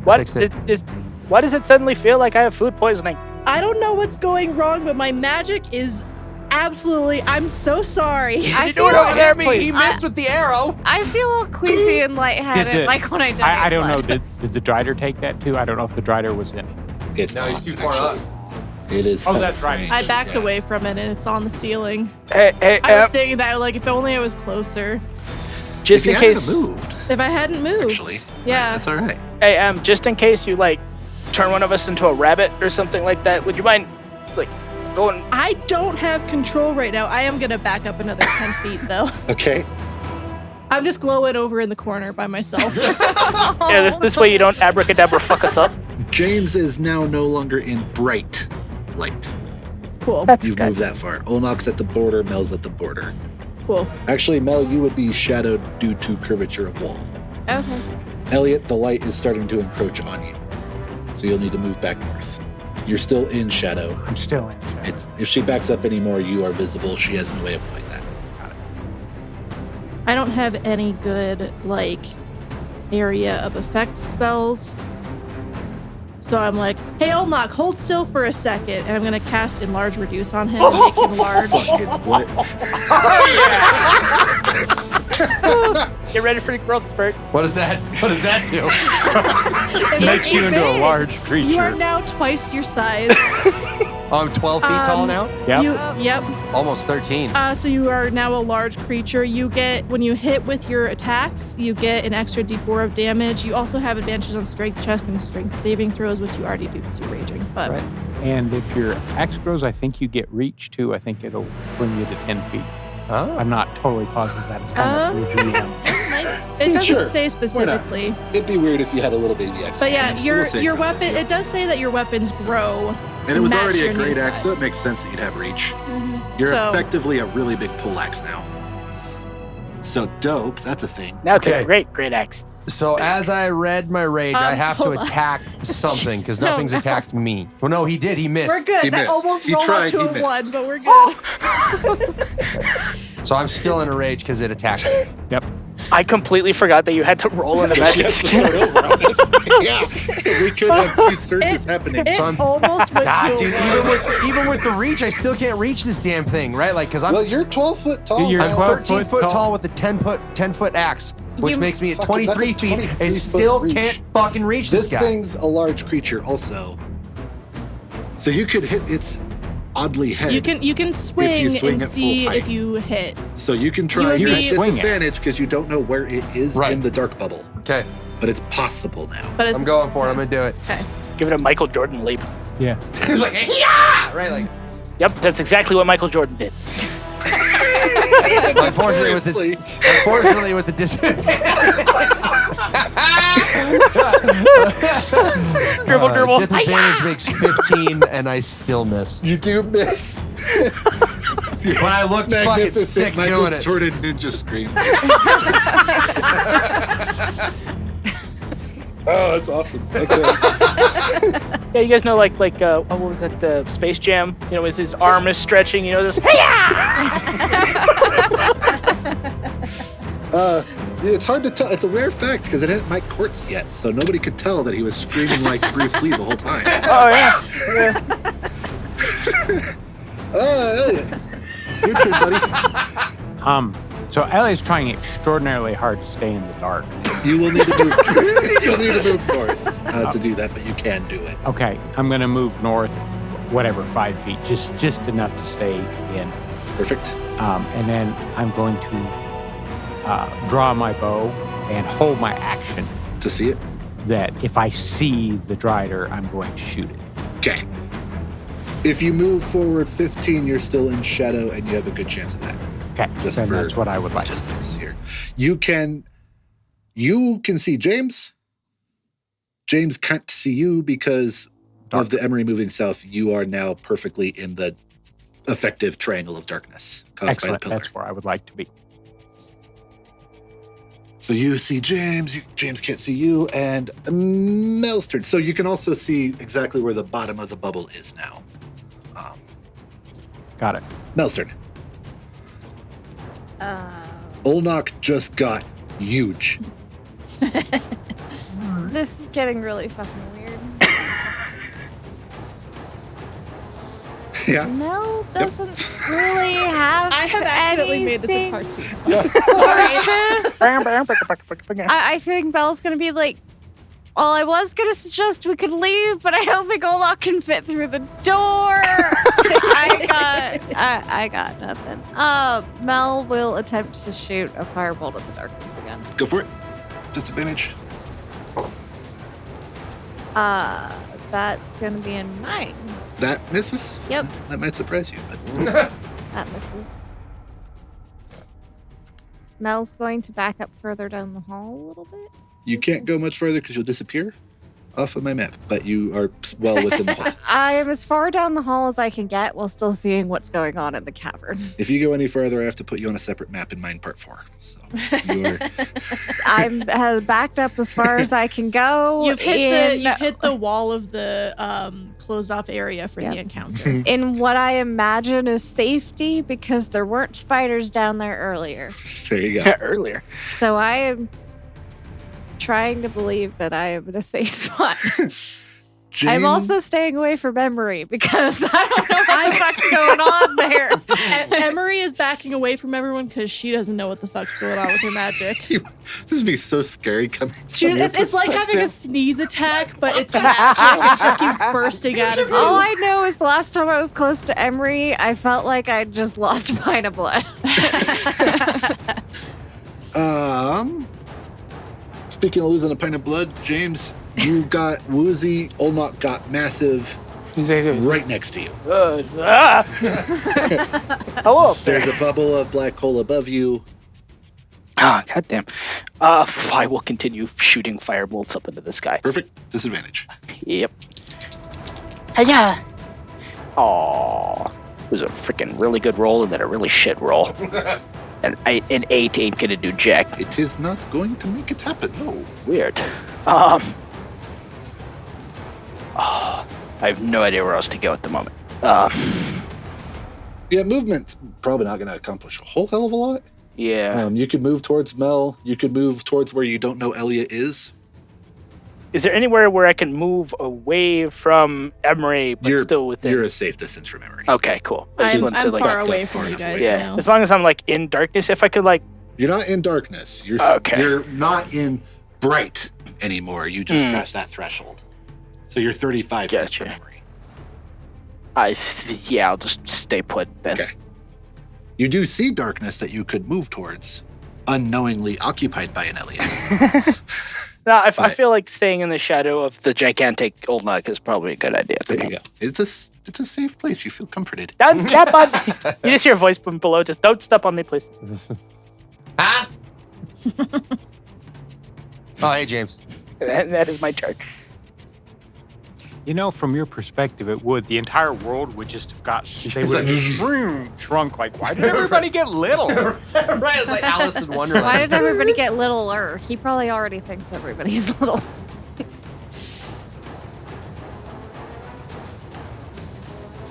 What? Fixed it. Why does it suddenly feel like I have food poisoning? I don't know what's going wrong, but my magic is absolutely. I'm so sorry. I You feel, do it over there, please. He missed with the arrow. I feel all queasy and lightheaded, like when I die. I don't know. Did the Drider take that too? I don't know if the Drider was in. It's No, not, he's too far actually. It is. Oh, that's right. range. I backed Yeah. away from it, and it's on the ceiling. Hey, I was thinking that, like, if only I was closer. just If in you case. hadn't moved, If I hadn't moved. actually. Yeah. That's all right. Hey, just in case you turn one of us into a rabbit or something like that, would you mind going? I don't have control right now. I am going to back up another 10 feet, though. Okay. I'm just glowing over in the corner by myself. Yeah, this way you don't abracadabra fuck us up. James is now no longer in bright light. Cool. You've moved that far. Olnok's at the border, Mel's at the border. Cool. Actually, Mel, you would be shadowed due to curvature of wall. Okay. Elliot, the light is starting to encroach on you. So you'll need to move back north. You're still in shadow. I'm still in. So. If she backs up anymore, you are visible. She has no way of knowing that. I don't have any good, area of effect spells. So I'm like, hey, Olnok, hold still for a second. And I'm going to cast Enlarge Reduce on him and make him large. Fucking what? Get ready for the growth spurt. What does that do? It Makes you into a big. large You are creature. now twice your size. Oh, I'm 12 feet tall now? Yep. Yep. Almost 13. So you are now a large creature. You get, when you hit with your attacks, you get an extra d4 of damage. You also have advantages on strength check and strength saving throws, which you already do because you're raging. But Right. And if your axe grows, I think you get reach too. I think it'll bring you to 10 feet. Oh. I'm not totally positive that. It's kind of it doesn't Sure. say Why not? specifically. It'd be weird if you had a little baby axe. But yeah, hand, so your we'll say your it grows with weapon. you. It does say that your weapons grow. And it was match already a your new great axe, so size. it makes sense that you'd have reach. You're So- effectively a really big pull axe now. So dope. That's a thing. Now it's Okay. a great axe. So as I read my rage, I have to hold on. attack something because No, nothing's no. attacked me. Well, no, he did. He missed. We're good. He That missed. almost He rolled tried, out to he a missed. 1, but we're good. So I'm still in a rage because it attacked me. Yep. I completely forgot that you had to roll in the magic Yes, skill. let's start over on this. Yeah, we could have 2 surges happening. It So I'm- almost went Ah, to dude, a 1. even with the reach, I still can't reach this damn thing, right? Like, because I'm Well, you're 12 foot tall. You're man. 12 13 foot foot tall tall with a 10 foot axe, which You- makes me at Fucking- that's a 23 feet. 23 I foot still reach. can't fucking reach this This guy. thing's a large creature, also. So you could hit its oddly head. You can swing, swing and at full see height. if you hit. So you can You try would your be- Swing it. disadvantage because you don't know where it is Right. in the dark bubble. Okay, But it's possible now. But it's I'm going for it. I'm gonna do it. okay. Give it a Michael Jordan leap. Yeah. He's like, yeah, right, like. Yep, that's exactly what Michael Jordan did. Unfortunately, with the Dribble. disadvantage makes 15, and I still miss. You do miss. When I looked fucking sick Michael doing it. Jordan ninja scream. Oh, that's awesome. Okay. Yeah, you guys know what was that? Space Jam. You know, as his arm is stretching. You know this. It's hard to tell. It's a rare fact because it hadn't Mike Courts yet, so nobody could tell that he was screaming like Bruce Lee the whole time. Oh yeah. Elliot. Your turn, buddy. So Ellie's trying extraordinarily hard to stay in the dark. You will need to move. You'll need to move north to do that, but you can do it. Okay, I'm gonna move north, whatever, 5 feet, just enough to stay in. Perfect. And then I'm going to draw my bow and hold my action To see it. that if I see the Drider, I'm going to shoot it. Okay. If you move forward 15, you're still in shadow, and you have a good chance of that. Okay, Just then for that's what I would like. logistics here. You can see James. James can't see you because of the Emery moving south. You are now perfectly in the effective triangle of darkness caused Excellent, by the pillar. that's where I would like to be. So you see James. James can't see you, and Mel's turn. So you can also see exactly where the bottom of the bubble is now. Got it. Mel's turn. Olnok just got huge. This is getting really fucking weird. Yeah. Mel doesn't really have. I have accidentally made this a anything. cartoon. Sorry. I think Belle's gonna be like, well, I was gonna suggest we could leave, but I don't think Olaf can fit through the door. I got nothing. Mel will attempt to shoot a firebolt in the darkness again. Go for it. Disadvantage. That's gonna be a 9. That misses? Yep. That might surprise you, but That misses. Mel's going to back up further down the hall a little bit. you can't go much further because you'll disappear off of my map, but you are well within the hall. I am as far down the hall as I can get while still seeing what's going on in the cavern. If you go any further, I have to put you on a separate map in mine part 4. So you're I'm backed up as far as I can go. You've hit the wall of the closed off area for the encounter. in what I imagine is safety because there weren't spiders down there earlier. there you go. Earlier. So I am trying to believe that I am in a safe spot. James, I'm also staying away from Emery because I don't know what the fuck's going on there. Emery is backing away from everyone because she doesn't know what the fuck's going on with her magic. this would be so scary coming from your It's like having a perspective. sneeze attack, but it's magic. It just keeps bursting out of you. All I know is the last time I was close to Emery, I felt like I just lost a pint of blood. Speaking of losing a pint of blood, James, you got woozy. Olnok got massive right next to you. Hello. There's a bubble of black hole above you. Ah, goddamn. I will continue shooting firebolts up into the sky. Perfect. Disadvantage. Yep. Hiya. Aw. It was a freaking really good roll and then a really shit roll. And an 8 ain't gonna do jack. It is not going to make it happen. No. Weird. I have no idea where else to go at the moment. Yeah, movement's probably not going to accomplish a whole hell of a lot. Yeah. You could move towards Mel. You could move towards where you don't know Elliot is. Is there anywhere where I can move away from Emery, but still within? You're a safe distance from Emery. Okay, cool. I'm like, far away from you guys yeah, now. as long as I'm like in darkness, if I could like. You're not in darkness. You're not in bright anymore. You just crossed that threshold. So you're 35 feet from Emery. I'll just stay put then. Okay. You do see darkness that you could move towards, unknowingly occupied by an Elliot. No, I feel like staying in the shadow of the gigantic old nug is probably a good idea. There you go. It's a safe place. You feel comforted. Don't step on. You just hear a voice from below. Just don't step on me, please. Ah! Oh, hey, James. That is my turn. You know, from your perspective, it would. The entire world would just have got. They would have shrunk. Like, why did everybody get little? Right, it's like Alice in Wonderland. Why did everybody get littler? He probably already thinks everybody's little.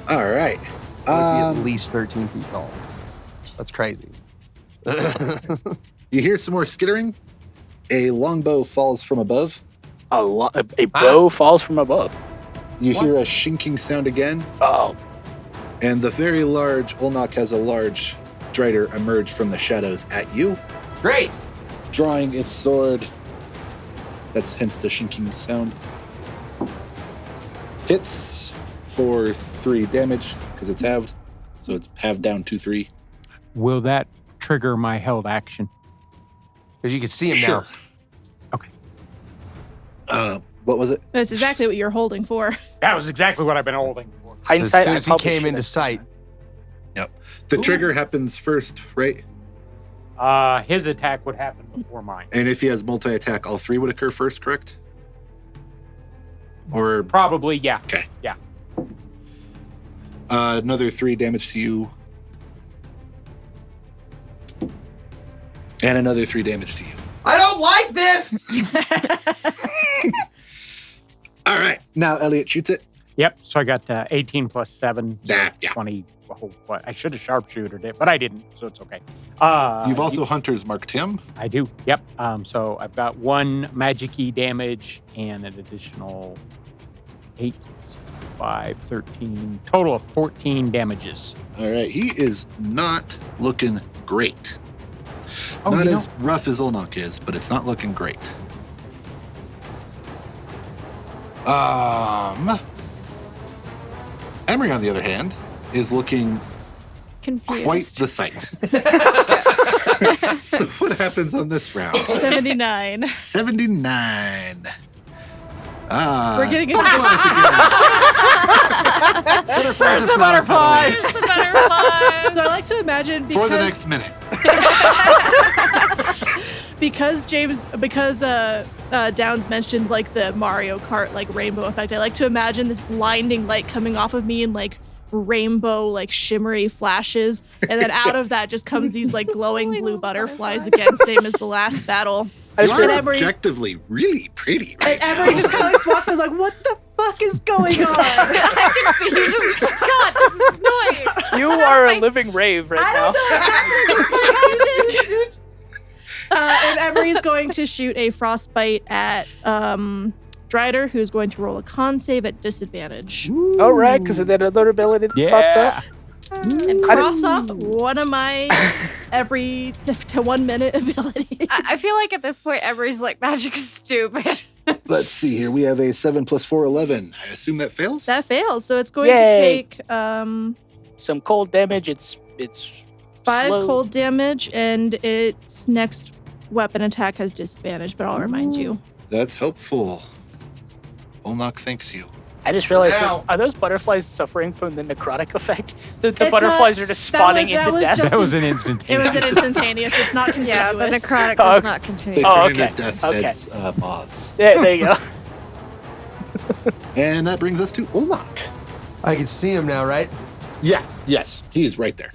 All right. Would be at least 13 feet tall. That's crazy. You hear some more skittering. A longbow falls from above. A bow falls from above. You hear a shinking sound again. Oh. And the very large Olnak has a large Drider emerge from the shadows at you, Great. drawing its sword. That's hence the shinking sound. Hits for 3 damage because it's halved. So it's halved down 2-3. Will that trigger my held action? Because you can see him Sure. now. Okay. What was it? That's exactly what you're holding for. That was exactly what I've been holding for. So as soon as he came into sight, Yep. The trigger happens first, right? His attack would happen before mine. And if he has multi-attack, all 3 would occur first, correct? Or Probably, yeah. okay. Yeah. Another 3 damage to you. And another 3 damage to you. I don't like this. All right. Now Elliot shoots it. Yep. So I got 18 plus 7. So Yeah. 20. Oh, what? I should have sharpshootered it, but I didn't, so it's okay. You've also Hunter's marked him. I do. Yep. So I've got 1 magic-y damage and an additional 8 plus 5, 13. Total of 14 damages. All right. He is not looking great. Oh, Not you as rough as Olnak is, but it's not looking great. Emery, on the other hand, is looking Confused. quite the sight. So what happens on this round? 79. 79. We're getting into Butterflies again. Butterflies are flying. So I like to imagine For the next minute. because Downs mentioned like the Mario Kart like rainbow effect. I like to imagine this blinding light coming off of me and like rainbow like shimmery flashes, and then out of that just comes these like glowing blue butterflies again, same as the last battle. You are Emery- objectively really pretty right And Emery just kind of like walks in like, what the fuck is going on? I can see you just, God, this is annoying. You are a living rave right now. And Emery's going to shoot a frostbite at Drider, who's going to roll a con save at disadvantage. All right, because of that other ability that popped up. And cross off one of my every to 1 minute abilities. I feel like at this point, Emery's like, magic is stupid. Let's see here. We have a 7 plus 4, 11. I assume that fails? That fails, so it's going Yay. to take Some cold damage. It's 5 slow. cold damage, and its next weapon attack has disadvantage, but I'll remind you. That's helpful. Olnak thanks you. I just realized, Ow. are those butterflies suffering from the necrotic effect? The It's butterflies not- are just that spawning was- that into was death? just- That was an It instantaneous. was an instantaneous, it's not continuous. Yeah, the necrotic Oh, does not They continue. Oh, turn okay. into death's Okay. heads moths. There you go. And that brings us to Olnak. I can see him now, right? Yeah. Yes. He's right there.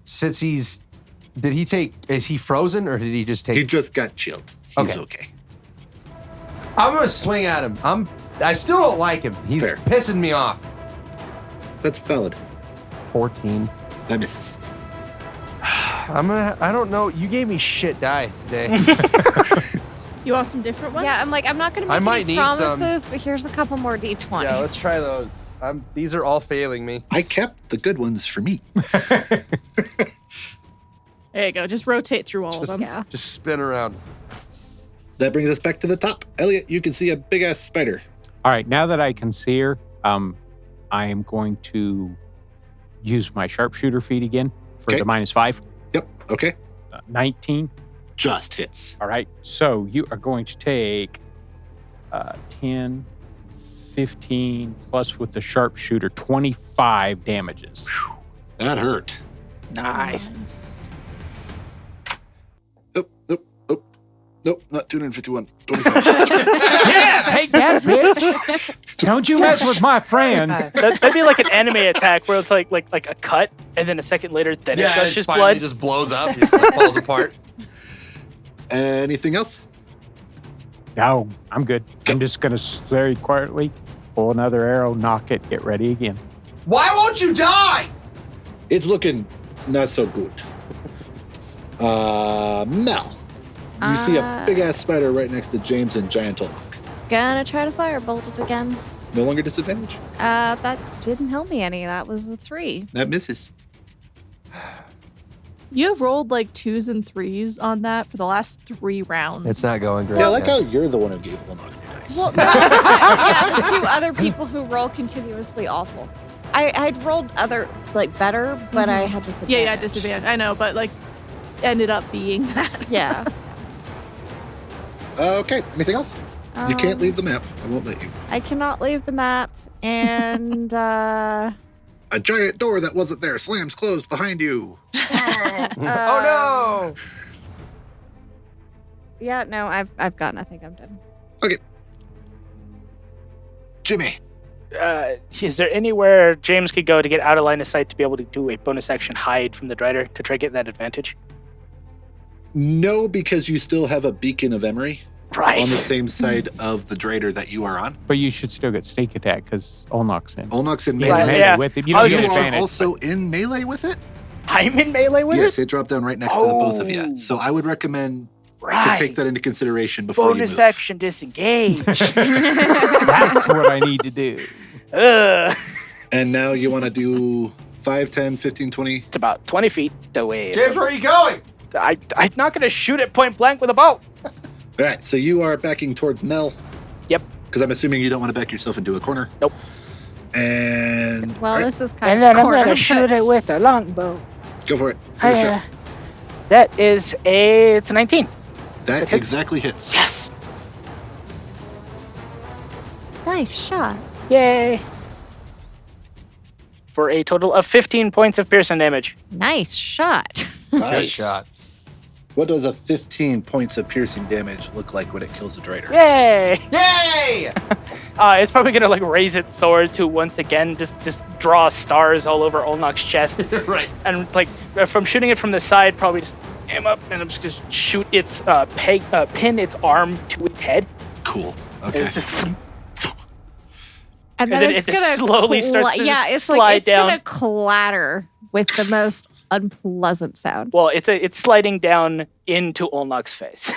Since he's Did he take? Is he frozen or did he just take? He just got chilled. He's okay. I'm gonna swing at him. I still don't like him. He's Fair. pissing me off. That's valid. 14. That misses. I don't know. You gave me shit die today. You want some different ones? Yeah, I'm like, I'm not going to I make might any need some. promises, but here's a couple more D20s. Yeah, let's try those. These are all failing me. I kept the good ones for me. There you go. Just rotate through all of them. Yeah. Just spin around. That brings us back to the top. Elliot, you can see a big-ass spider. All right, now that I can see her, I am going to use my sharpshooter feat again for Okay. the -5. Yep, okay. 19. Just hits. All right, so you are going to take 10, 15, plus with the sharpshooter, 25 damages. That hurt. Nice. Nope, not 251. 25. Yeah, take that, bitch. Don't you mess with my friends. That'd be like an anime attack where it's like a cut, and then a second later, then it gushes blood. It just blows up. It just falls apart. Anything else? No, I'm good. I'm just going to very quietly pull another arrow, knock it, get ready again. Why won't you die? It's looking not so good. Mel. You see a big-ass spider right next to James and Giant Olok. Gonna try to firebolt it again. No longer disadvantage. That didn't help me any. That was a 3. That misses. You have rolled like 2s and 3s on that for the last 3 rounds. It's not going great. Yeah, I like how you're the one who gave Olok your dice. Well, yeah, 2 other people who roll continuously awful. I'd rolled other, like, better, but I had disadvantage. Yeah, disadvantage. I know, but like ended up being that. Yeah. Okay, anything else? You can't leave the map. I won't let you. I cannot leave the map, and A giant door that wasn't there slams closed behind you. Oh no! yeah, no, I've got nothing. I'm done. Okay. Jimmy. Is there anywhere James could go to get out of line of sight to be able to do a bonus action hide from the Drider to try getting that advantage? No, because you still have a beacon of Emery Right. on the same side of the Draider that you are on. But you should still get sneak attack because Olnok's in. Olnok's in Melee melee. yeah. with it. You I don't was get just- You are advantage. also in melee with it? I'm in melee with Yes, it? it dropped down right next to the both of you. Oh. So I would recommend Right. to take that into consideration before Bonus you move. action disengage. That's what I need to do. Ugh. And now you want to do 5, 10, 15, 20. It's about 20 feet away. James, where are you going? I'm not going to shoot it point blank with a bow. All right, so you are backing towards Mel. Yep. Because I'm assuming you don't want to back yourself into a corner. Nope. And Well, all right, this is kind of corner, but- it with a longbow. go for it. Give it a shot. That is it's a 19. That hits. exactly hits. Yes. Nice shot. Yay. For a total of 15 points of piercing damage. Nice shot. Good Nice. shot. What does a 15 points of piercing damage look like when it kills a Draider? Yay. Yay! It's probably going to like raise its sword to once again just draw stars all over Olnok's chest. Right. And like from shooting it from the side, probably just aim up and just shoot its pin its arm to its head. Cool. And Okay. it's just And then then it's it just gonna slowly starts to yeah, just it's slide like it's down. gonna clatter with the most unpleasant sound. well, it's sliding down into Olnok's face.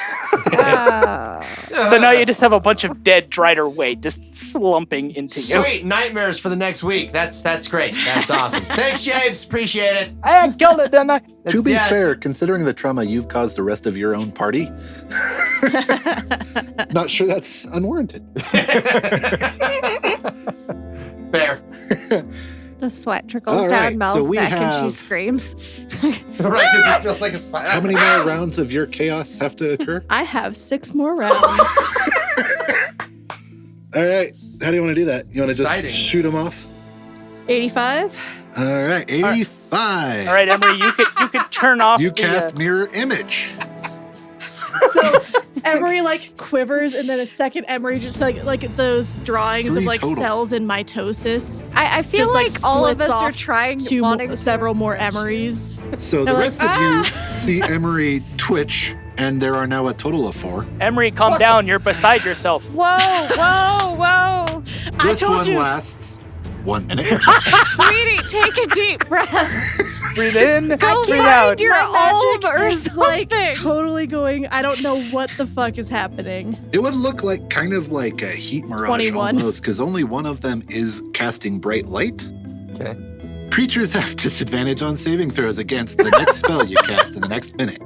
Ah. So now you just have a bunch of dead Drider weight just slumping into you. Sweet nightmares for the next week. That's great. That's awesome. Thanks, James. Appreciate it. I killed it, didn't I? To be Yeah. fair, considering the trauma you've caused the rest of your own party, not sure that's unwarranted. Fair. The sweat trickles All down right, Mel's so we neck and she have- screams. Right, because it feels like a spider. How many more rounds of your chaos have to occur? I have 6 more rounds. All right. How do you want to do that? You want to Exciting. just shoot them off? 85. All right. 85. All right, Emery, you could turn off You the, cast mirror image. So Emery like quivers, and then a second Emery just like those drawings of 3 like total. cells in mitosis. I feel Just, like all of splits us are off trying to wanting several more Emerys. So the They're like, rest of you see Emery twitch, and there are now a total of 4. Emery, calm down. You're beside yourself. Whoa, whoa, whoa. This told one you. lasts 1 minute. Sweetie, take a deep breath. Breathe in, Go breathe find out. your My magic old or is like something. totally going. I don't know what the fuck is happening. It would look like kind of like a heat mirage 21. almost, because only one of them is casting bright light. Okay. Creatures have disadvantage on saving throws against the next spell you cast in the next minute.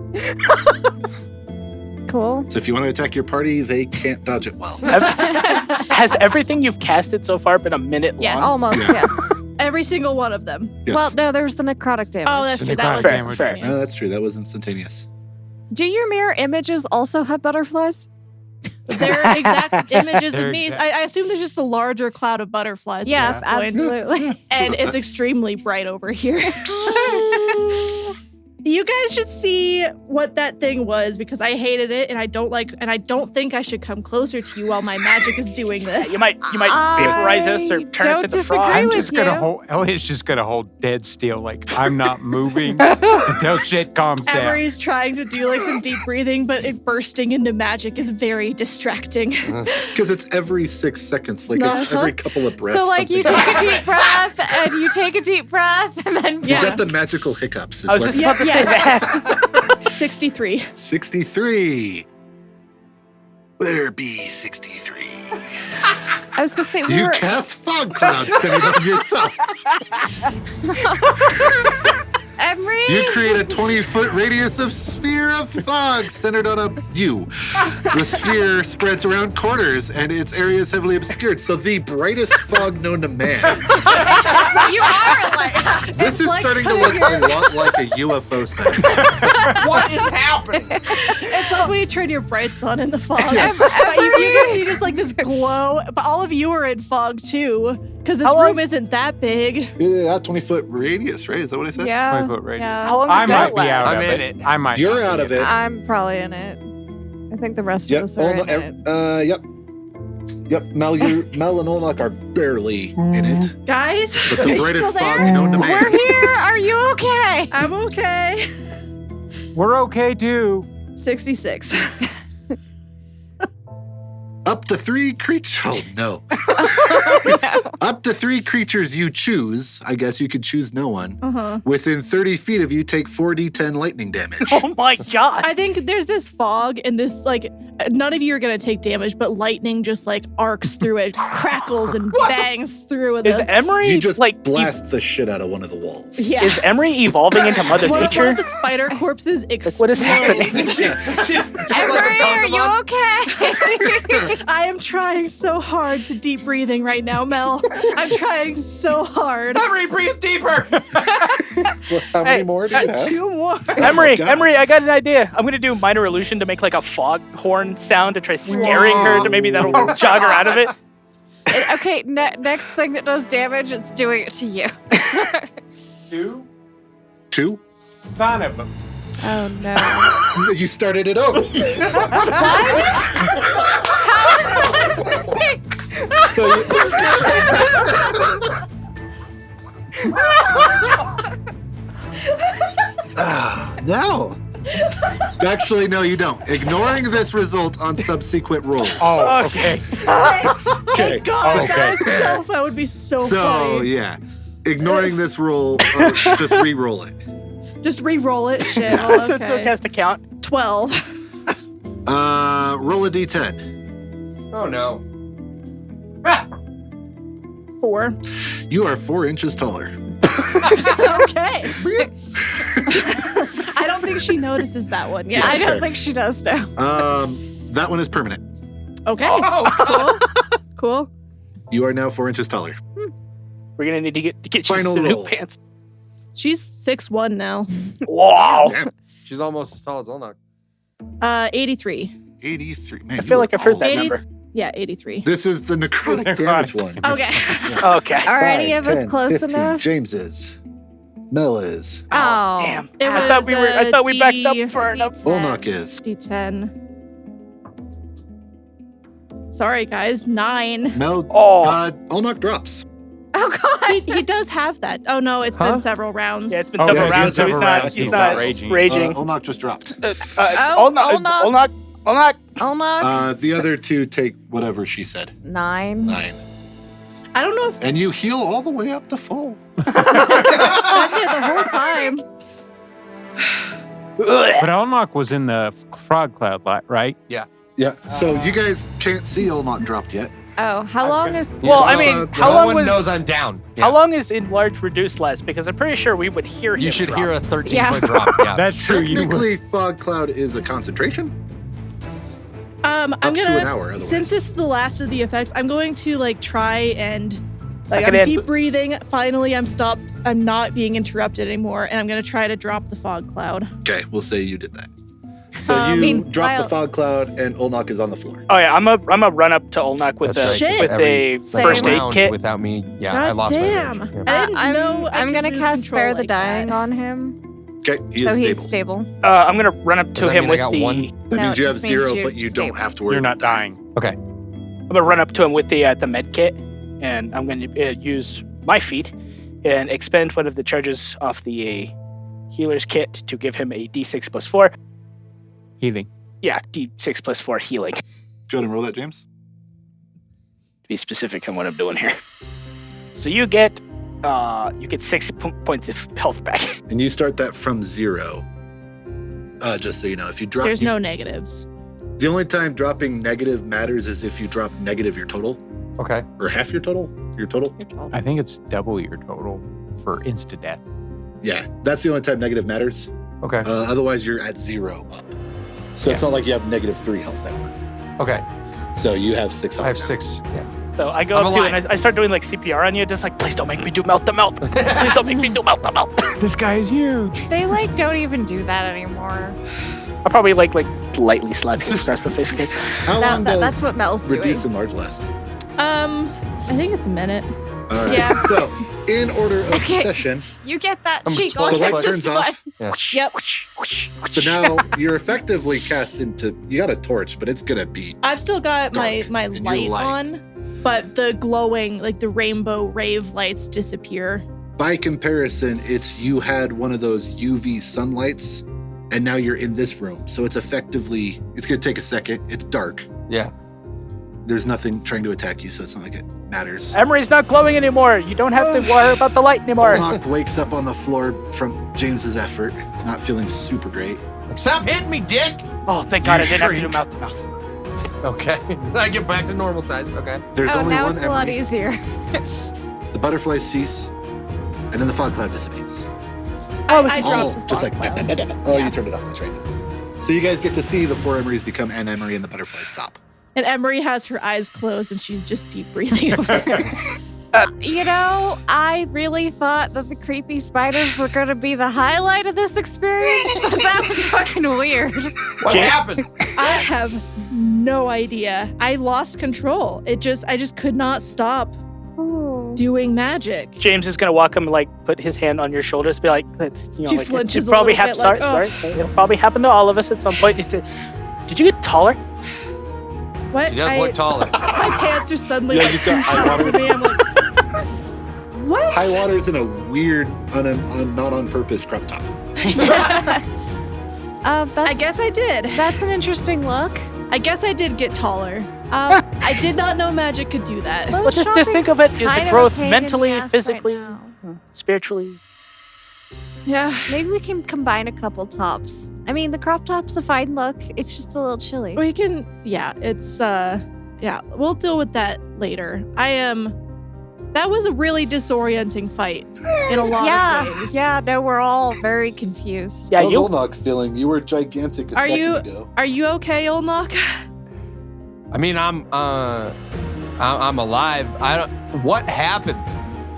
Cool. So if you want to attack your party, they can't dodge it well. Has everything you've casted so far been a minute Yes. long? Almost, Yeah. yes. Every single one of them. Yes. Well, no, there was the necrotic damage. Oh, that's The true. That was necrotic damage. fair. Oh, that's true. That was instantaneous. Do your mirror images also have butterflies? They're exact images of They're me. exact- I assume there's just a larger cloud of butterflies. Yes, at this point. absolutely. And it's extremely bright over here. You guys should see what that thing was because I hated it and I don't think I should come closer to you while my magic is doing this. You might vaporize us or I turn us don't into disagree frogs. I'm with just gonna you. hold. Elliot's just gonna hold dead still, like I'm not moving until shit calms down. Emery's trying to do like some deep breathing, but it bursting into magic is very distracting. Because it's every 6 seconds. Like it's Uh-huh. every couple of breaths. So, like, you something take a happens. deep breath, and you take a deep breath, and then You got the magical hiccups. Is I was what just about to say that. 63. 63. Where be 63? I was gonna say we You were. cast fog clouds centered on yourself. Emery. You create a 20-foot radius of sphere of fog centered on you. The sphere spreads around corners, and its area is heavily obscured. So the brightest fog known to man. You are like This is like starting to look a lot like a UFO sighting. What is happening? it's like when you turn your brights on in the fog. Yes. But you can see just like this glow. But all of you are in fog too, because this How long- room isn't that big. Yeah, 20-foot radius, right? Is that what I said? Yeah. 20-foot radius. Yeah. How long does I that might be last? out I'm of in it. it. I might. You're not out be of in it. I'm probably in it. I think the rest Yep. of us are in it. Yep. Mel and Olnak are barely in it. Guys, But are the you brightest still fog there? known to We're man. here. Are you okay? I'm okay. We're okay too. 66. Up to 3 creatures. Oh, no. Up to 3 creatures you choose. I guess you could choose no one. Uh-huh. Within 30 feet of you, take 4d10 lightning damage. Oh my god. I think there's this fog and this like none of you are gonna take damage, but lightning just like arcs through it, crackles and bangs through Is the Emery You just like blast the shit out of one of the walls. yeah. Is Emery evolving into Mother one Nature? of the spider corpses explodes. What is happening? She's like Emery, a are you Pokemon. okay? I am trying so hard to deep breathing right now, Mel. I'm trying so hard. Emery, breathe deeper. Well, how many Hey, more do you have? 2 more. Emery, God. Emery, I got an idea. I'm gonna do minor illusion to make like a fog horn sound to try scaring her to maybe that'll jog her out of it. Okay, next thing that does damage, it's doing it to you. 2? Son of a. Oh no. You started it over. So no. Actually, no, you don't. Ignoring this result on subsequent rolls. Oh, okay. Okay. God, Okay. that would be so So, funny. yeah. Ignoring this roll, just re-roll it. Just re-roll it. Shit. So Oh, it okay. has to count. 12. Roll a d10. Oh no. 4. You are 4 inches taller. Okay. I don't think she notices that one yet. I don't think she does now. That one is permanent. Okay. Oh, Cool. You are now 4 inches taller. We're gonna need to get you Final some new roll. pants. She's 6'1" now. Wow. Damn. she's almost as tall as Olnak. 83. 83. Man, I feel like I've heard that 80. number. Yeah, 83. This is the necrotic damage one. Okay. Okay. Are any 5, of us 10, close 15. enough? James is. Mel is. Oh, Damn. It I thought was I thought we backed up a for enough. Olnak is. D10. Sorry, guys. 9. Mel, Oh. Olnok drops. Oh God. He does have that. Oh no, it's been several rounds. Yeah, it's been Oh, several yeah, rounds, it's so been he's several not, rounds. he's He's not not raging. raging. Olnok just dropped. Olnok. Olnok. The other two take whatever she said. 9. 9. I don't know if And you heal all the way up to full. I did the whole time. But Elnock was in the frog cloud, right? Yeah, so you guys can't see Olnok dropped yet. Oh, how long is? Well, I still, mean, how No long one was knows I'm down. how long is enlarged reduced last? Because I'm pretty sure we would hear him. You should drop. hear a 13-foot Yeah. drop. Yeah. That's true. You would. Technically, fog cloud is a concentration. I'm Up to gonna an hour, otherwise. since this is the last of the effects, I'm going to like try and Suck like it I'm in. deep breathing. Finally, I'm not being interrupted anymore, and I'm gonna try to drop the fog cloud. Okay, we'll say you did that. So you I mean, drop the while- fog cloud, and Olnok is on the floor. Oh yeah, I'm a run up to Olnok with That's a right. Shit. with a Same. first aid Round kit. without me. Yeah, God I lost damn. my rage. Yeah. I didn't I'm, know I I'm could gonna lose cast control Spare the like Dying that. on him, Okay, he so is he's stable. stable. I'm gonna run up to Does that him mean I with got the. one? That No, means you it have just means 0, you're but you stable. don't have to worry. You're not about dying. I'm gonna run up to him with the med kit, and I'm gonna use my feet and expend one of the charges off the healer's kit to give him a D6 plus 4. Healing. Yeah, D6 plus 4 healing. Go ahead and roll that, James. To be specific on what I'm doing here. So you get 6 points of health back. And you start that from 0. Just so you know, if you drop, There's no negatives. the only time dropping negative matters is if you drop negative your total Okay. or half your total. Your total. I think it's double your total for insta death. Yeah, that's the only time negative matters. Okay. Otherwise, you're at 0 up. So it's not like you have -3 health ever. Okay. So you have 6 health. I have now. 6. Yeah. So I go I'm up to you alive. and I start doing like CPR on you, just like, please don't make me do mouth to mouth. Please don't make me do mouth to mouth. This guy is huge. They like don't even do that anymore. I'll probably like lightly slap you across the face again. How long does That's what Mel's doing. reduce and large last? I think it's a minute. All right. Yeah. So, in order of Okay. succession, You get that I'm cheek 12 on the light this turns one. off. Yep. So now you're effectively cast into. You got a torch, but it's gonna be. I've still got Dark, my and you're light light. on, but the glowing, like the rainbow rave lights disappear. By comparison, it's you had one of those UV sunlights, and now you're in this room. So it's effectively. It's gonna take a second. It's dark. Yeah. There's nothing trying to attack you, so it's not like it matters. Emery's not glowing anymore. You don't have to worry about the light anymore. Olnok wakes up on the floor from James's effort, not feeling super great. Like, stop hitting me, dick. Oh, thank God I You didn't have to do shrink. mouth to mouth. Okay. I get back to normal size. Okay. There's Oh, only now one it's a lot Emery. easier. The butterflies cease, and then the fog cloud dissipates. I All dropped the just fog like cloud. oh, you turned it off. That's right. So you guys get to see the 4 Emerys become an Emery, and the butterflies stop. And Emery has her eyes closed and she's just deep breathing over there. You know, I really thought that the creepy spiders were going to be the highlight of this experience, but that was fucking weird. What happened? I have no idea. I lost control. I just could not stop doing magic. James is gonna walk him, like put his hand on your shoulders, be like, "Let's, you know, She like flinches it a probably little happen. bit, Sorry, like, sorry. It'll probably happen to all of us at some point." Did you get taller? What? He does look taller. My pants are suddenly Yeah, like you too got high short for waters. me. I'm like, what? High water's in a weird, not on purpose crop top. That's, I guess I did. that's an interesting look. I guess I did get taller. I did not know magic could do that. Clothes Well, just think of it as shopping's a kind growth pain in the mentally, ass right physically, now. spiritually. Yeah. Maybe we can combine a couple tops. I mean, the crop top's a fine look. It's just a little chilly. We can, yeah, it's, yeah, we'll deal with that later. That was a really disorienting fight in a lot of ways. Yeah, no, we're all very confused. Yeah, How's you. Olnok feeling? You were gigantic a Are second you- ago. Are you okay, Olnok? I mean, I'm alive. I don't. What happened?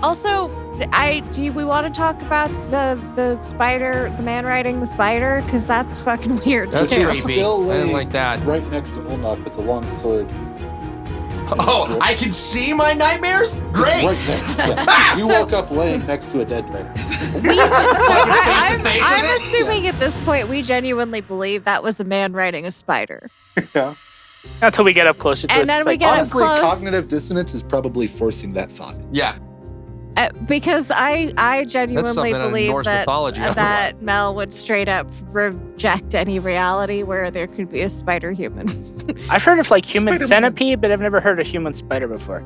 Also, we want to talk about the spider, the man riding the spider? Because that's fucking weird That's too. creepy. Still I didn't laying like that. right next to Olnok with a long sword. Oh, I can see my nightmares? Great. Right there. Yeah. You So- woke up laying next to a dead rider. I'm face with it? assuming at this point we genuinely believe that was a man riding a spider. Yeah. Until we get up closer to And it. then it's we like, get up Honestly, close. cognitive dissonance is probably forcing that thought. Yeah. Because I genuinely something out of believe Norse that, mythology. that Mel would straight up reject any reality where there could be a spider human. I've heard of like human Spider-Man. centipede, but I've never heard of human spider before.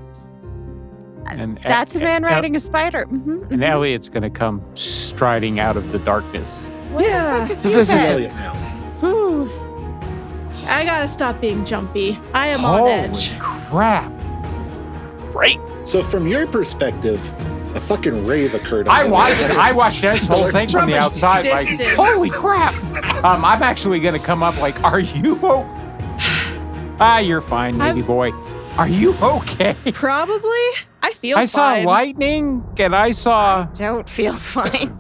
And That's a man riding a spider. And Elliot's going to come striding out of the darkness. Yeah. This is Elliot now. Whew. I gotta stop being jumpy. I am on Holy edge. crap. Right? So from your perspective, a fucking rave occurred. On I the watched other I side. watched this whole thing from the outside like, distance. holy crap. I'm actually going to come up like, are you you're fine, baby boy. Are you okay? Probably. I feel I saw fine. lightning and I saw... Don't feel fine.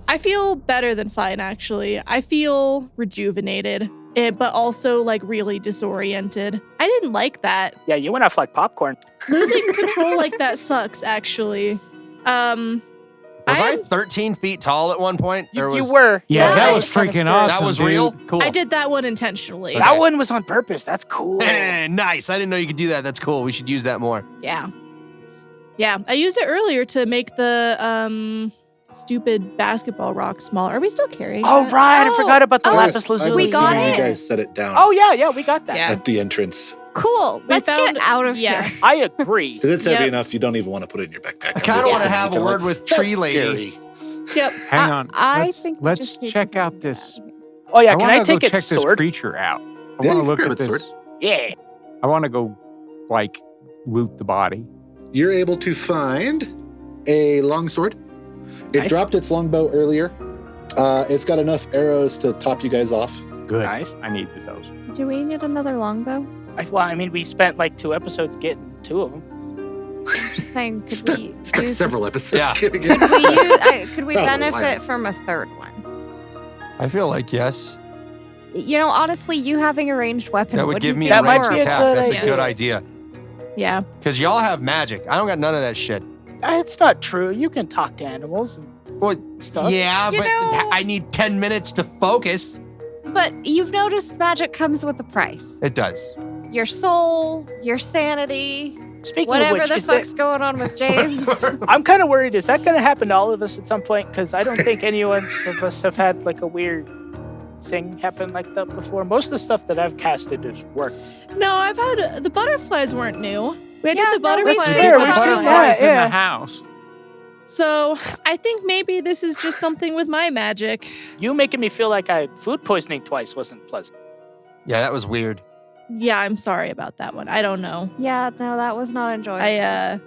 I feel better than fine, actually. I feel rejuvenated, but also like really disoriented. I didn't like that. Yeah, you went off like popcorn. Losing control like that sucks, actually. Was I 13 feet tall at one point? You, Or you was, were. Yeah, Yeah, that I was was kinda freaking scared. awesome. That was dude. real? Cool. I did that one intentionally. Okay. That one was on purpose. That's cool. Nice. I didn't know you could do that. That's cool. We should use that more. Yeah. Yeah, I used it earlier to make the stupid basketball rock smaller. Are we still carrying Oh, that? right. I forgot about the Oh, lapis I was lazuli. We got seeing it. You guys set it down Oh, yeah, we got that. Yeah. at the entrance. Cool. Let's found- get out of yeah. here. I agree. Because it's heavy Yep. enough, you don't even want to put it in your backpack. I kind of want to You're have a kinda word like, with Tree "That's Lady. scary." Yep. Hang on. I let's, think we let's just need check to out get this. Oh, yeah. I Can wanna I go take check its this sword? creature out. I Yeah, want you to look grab at its this. sword. Yeah. I want to go, like, loot the body. You're able to find a longsword. It Nice. dropped its longbow earlier. It's got enough arrows to top you guys off. Good. Nice. I need those. Do we need another longbow? I mean, we spent like 2 episodes getting 2 of them. Just saying, could we Spent use, several episodes Yeah. getting could it. we use, could we That was a benefit while. from a third one? I feel like yes. You know, honestly, you having a ranged weapon That would wouldn't give me be a That might ranged be a attack. good That's a idea. good idea. Yeah. Because y'all have magic. I don't got none of that shit. It's not true. You can talk to animals and Well, stuff. yeah, You but know- I need 10 minutes to focus. But you've noticed magic comes with a price. It does. Your soul, your sanity, Speaking whatever of which, the is fuck's going on with James. I'm kind of worried. Is that going to happen to all of us at some point? Because I don't think any of us have had like a weird thing happen like that before. Most of the stuff that I've casted has worked. No, I've had the butterflies weren't new. We Yeah, did no, the butterflies. we've fair, seen we've that. seen Butterflies that, in yeah. the house. So I think maybe this is just something with my magic. You making me feel like I food poisoning twice wasn't pleasant. Yeah, that was weird. Yeah, I'm sorry about that one. I don't know. Yeah, no, that was not enjoyable. I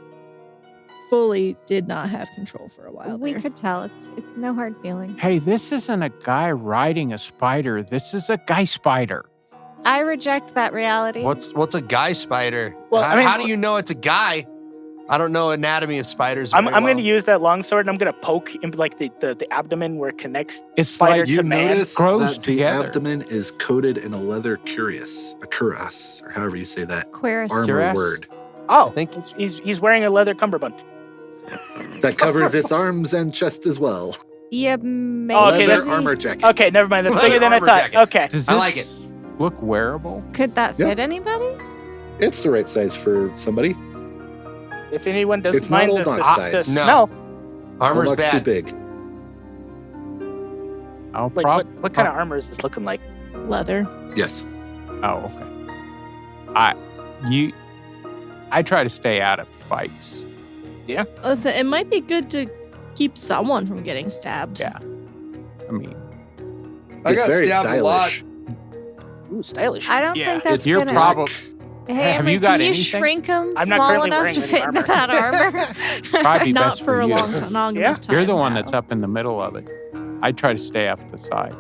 fully did not have control for a while we there. could tell it's no hard feeling. Hey, this isn't a guy riding a spider. This is a guy spider. I reject that reality. What's a guy spider? Well, how, I mean- how do you know it's a guy? I don't know anatomy of spiders. I'm very going to well. use that longsword and I'm going to poke in like the abdomen where it connects It's spider like to You man. notice grows that the together. abdomen is coated in a leather cuirass, or however you say that Queer. armor Cuirass? word Oh, think- he's wearing a leather cummerbund. that covers its arms and chest as well. Yeah, maybe. Oh, okay, leather that's- armor jacket. Okay, never mind. That's Leather bigger than I armor thought. jacket. Okay. Does I this like look wearable? Could that Yeah. fit anybody? It's the right size for somebody. If anyone doesn't It's not mind old the, dog the size. No. smell, Armor's Looks too bad. big. Oh, like what kind of armor is this looking like? Leather. Yes. Oh, okay. I try to stay out of fights. Listen, it might be good to keep someone from getting stabbed. Yeah. I mean, I It's got very stabbed a lot. stylish. Ooh, stylish. I don't yeah, think that's you're gonna. probably Hey, Have Emily, you got can you anything? shrink them I'm not small currently enough wearing to any fit into armor. that armor? probably Not best for a you. long Yeah. enough time. You're the one No. that's up in the middle of it. I try to stay off the side.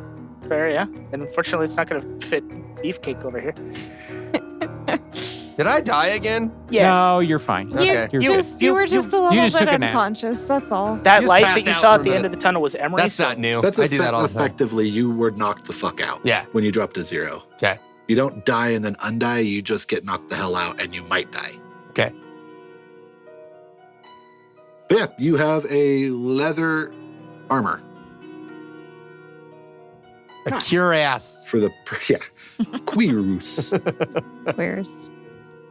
Fair, yeah. And unfortunately, it's not going to fit beefcake over here. Did I die again? Yes. No, you're fine. Okay. You You're you were just a little just bit took a nap. unconscious. That's all. That just light passed that you out saw for at a the end minute. of the tunnel was Emery. That's not new. That's I do that all the time. effectively you were knocked the fuck out. Yeah. When you drop to 0. Okay. You don't die and then undie. You just get knocked the hell out and you might die. Okay. But yeah, you have a leather armor. A cuirass. For the cuirass. Queers.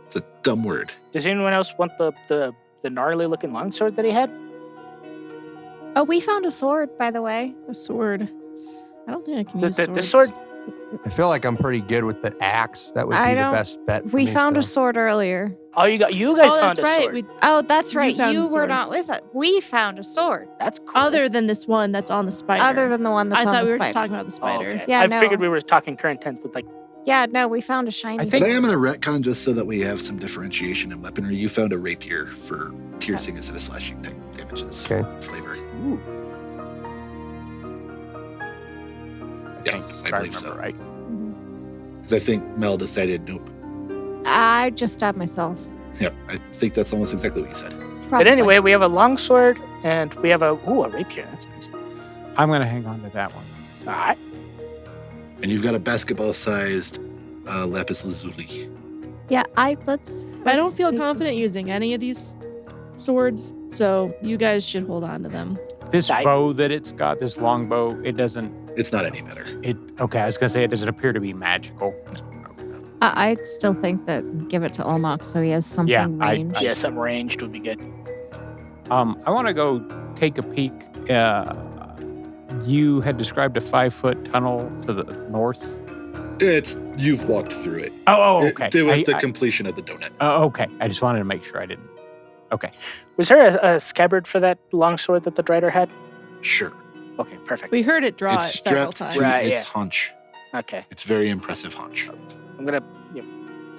It's a dumb word. Does anyone else want the gnarly looking longsword that he had? Oh, we found a sword, by the way. A sword. I don't think I can use The swords. sword. I feel like I'm pretty good with the axe. That would I be the don't- best bet for We me found a still. sword earlier. Oh, you guys Oh, found that's a right. sword. Oh, that's right. found You a were sword. not with us. We found a sword. That's cool. Other than this one that's on the spider. Other than the one that's I on thought the we were just spider. talking about the Oh, spider. okay. Yeah, I no. figured we were talking current tense with like. Yeah, no, we found a shiny I think- Today I'm sword. going to retcon just so that we have some differentiation in weaponry. You found a rapier for piercing instead of slashing type damages. Okay. Flavor. Ooh. Yes, I believe so. Right. Because I think Mel decided nope. I just stabbed myself. Yep, I think that's almost exactly what you said. Probably. But anyway, we have a longsword and we have a rapier. That's nice. I'm going to hang on to that one. All right. And you've got a basketball-sized lapis lazuli. Yeah, I don't let's feel take confident using any of these swords, so you guys should hold on to them. This I- bow that it's got, this long bow, it doesn't. It's not any better. Okay, I was going to say it doesn't appear to be magical. I still think that give it to Olmok so he has something Yeah, ranged. Yeah, something ranged would be good. I want to go take a peek. You had described a 5-foot tunnel to the north. You've walked through it. Oh, okay. It was the completion of the donut. Oh, okay. I just wanted to make sure I didn't. Okay. Was there a scabbard for that longsword that the Drider had? Sure. Okay, perfect. We heard it draw It's it several strapped times. to Right, its yeah. haunch. Okay, It's very impressive haunch. I'm gonna lean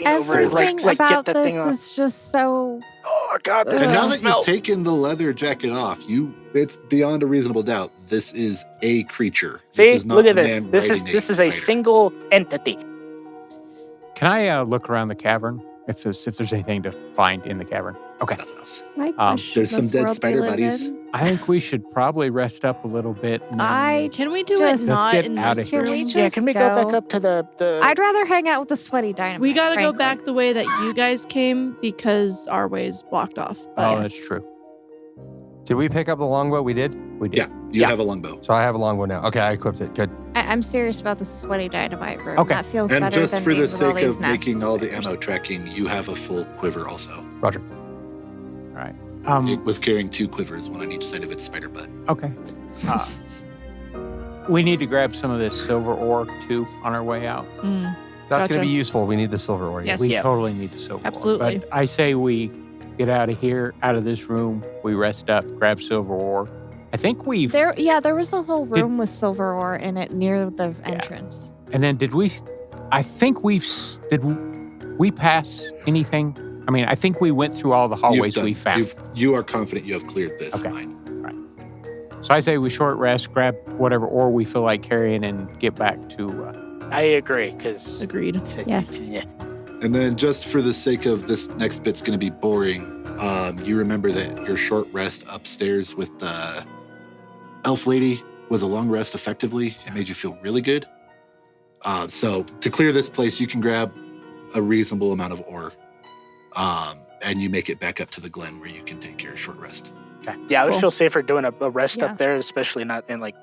over and Everything like get about that thing this on. is just so. Oh my god, this And And now now thing that you've smells. taken the leather jacket off, it's beyond a reasonable doubt. This is a creature. See, This is not look at a this. man This is riding this is a spider. single entity. Can I look around the cavern if there's anything to find in the cavern? Okay. Nothing else. I Um, question there's some this dead world we spider live buddies. in. I think we should probably rest up a little bit. and then- Can we do Just- it Let's not get in outta this here. Can we room? just Yeah, can we go back go? up to the? I'd rather hang out with the sweaty dynamite. We gotta go frankly. back the way that you guys came because our way's blocked off. Oh, Yes. that's true. Did we pick up the longbow? We did. We did. Yeah, you Yeah. have a longbow. So I have a longbow now. Okay, I equipped it. Good. I'm serious about the sweaty dynamite room. Okay. That feels And better just than for being the with all sake these of nasty making all the spiders. ammo tracking, you have a full quiver also. Roger. All right. It was carrying 2 quivers, one on each side of its spider butt. Okay. We need to grab some of this silver ore too on our way out. That's Gotcha. going to be useful. We need the silver ore. Yes. We Yeah. totally need the silver Absolutely. ore. But I say we get out of here, out of this room. We rest up, grab silver ore. I think we've. There was a whole room with silver ore in it near the entrance. And then did we? I think we've. Did we pass anything? I mean, I think we went through all the hallways we found. You are confident you have cleared this Okay. mine. So I say we short rest, grab whatever ore we feel like carrying, and get back to. I agree because Agreed. Yes. Yeah. And then just for the sake of this next bit's going to be boring, you remember that your short rest upstairs with the elf lady was a long rest effectively. It made you feel really good. So to clear this place, you can grab a reasonable amount of ore and you make it back up to the glen where you can take your short rest. Yeah, I would Cool. feel safer doing a rest Yeah. up there, especially not in like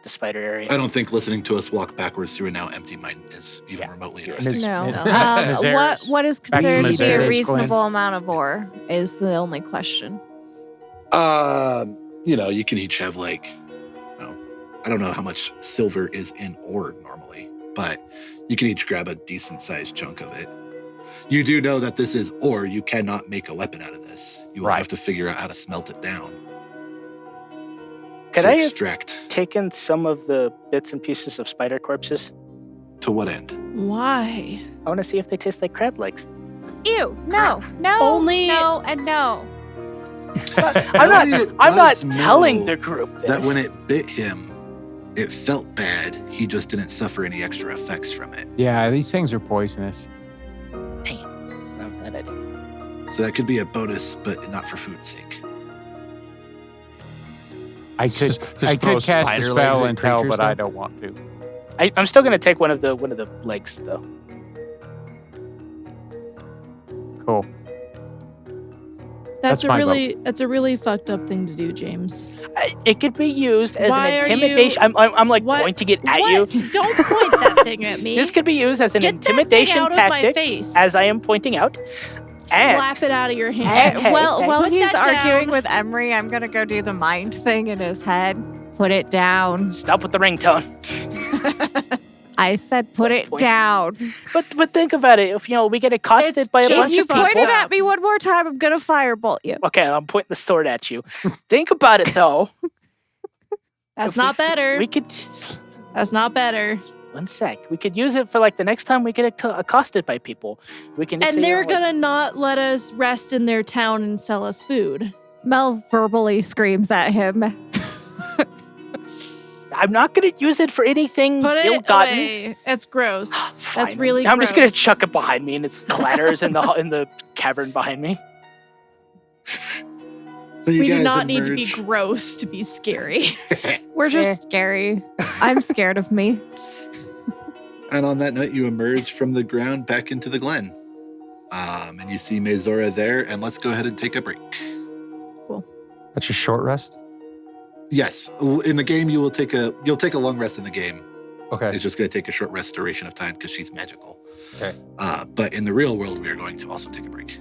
the spider area. I don't think listening to us walk backwards through a now empty mine is even remotely interesting. No. Miseris. What is Back to considered to be a Miseris, reasonable Glenn. amount of ore is the only question. You can each have I don't know how much silver is in ore normally, but you can each grab a decent sized chunk of it. You do know that this is ore. You cannot make a weapon out of this. You will Right. have to figure out how to smelt it down Could to I have extract. taken some of the bits and pieces of spider corpses? To what end? Why? I want to see if they taste like crab legs. Ew! No! No! Only- no and no. I'm not does telling know the group this. that when it bit him, it felt bad. He just didn't suffer any extra effects from it. Yeah, these things are poisonous. No, that I didn't. So that could be a bonus, but not for food's sake. I could Just I throw could cast a spider legs spell at and tell, creatures, but I though? don't want to. I'm still gonna take one of the legs though. Cool. That's my that's a really fucked up thing to do, James. It could be used as Why an are you- intimidation. I'm like What? pointing it at What? you. Don't point that thing at me. This could be used as an Get that thing intimidation out of my tactic, face. as I am pointing out. Slap it out of your hand. Hey, While Put he's that arguing down. with Emery, I'm gonna go do the mind thing in his head. Put it down. Stop with the ringtone. I said put it Point. down. But think about it. If we get accosted It's by a just bunch If you of people. point it at me one more time, I'm gonna firebolt you. Okay, I'm pointing the sword at you. Think about it though. That's If not we- better. We could. That's not better. One sec. We could use it for like the next time we get accosted by people. We can. Just And say, they're like, gonna not let us rest in their town and sell us food. Mel verbally screams at him. I'm not gonna use it for anything Put it ill-gotten. away. That's gross. Fine. That's really I'm gross. just gonna chuck it behind me, and it clatters in the cavern behind me. So you We do guys not need to be emerge- gross to be scary. We're just scary. I'm scared of me. And on that note, you emerge from the ground back into the glen. And you see Mezora there, and let's go ahead and take a break. That's your short rest? Yes, in the game you'll take a long rest in the game. Okay. It's just going to take a short restoration of time because she's magical. Okay. But in the real world, we are going to also take a break.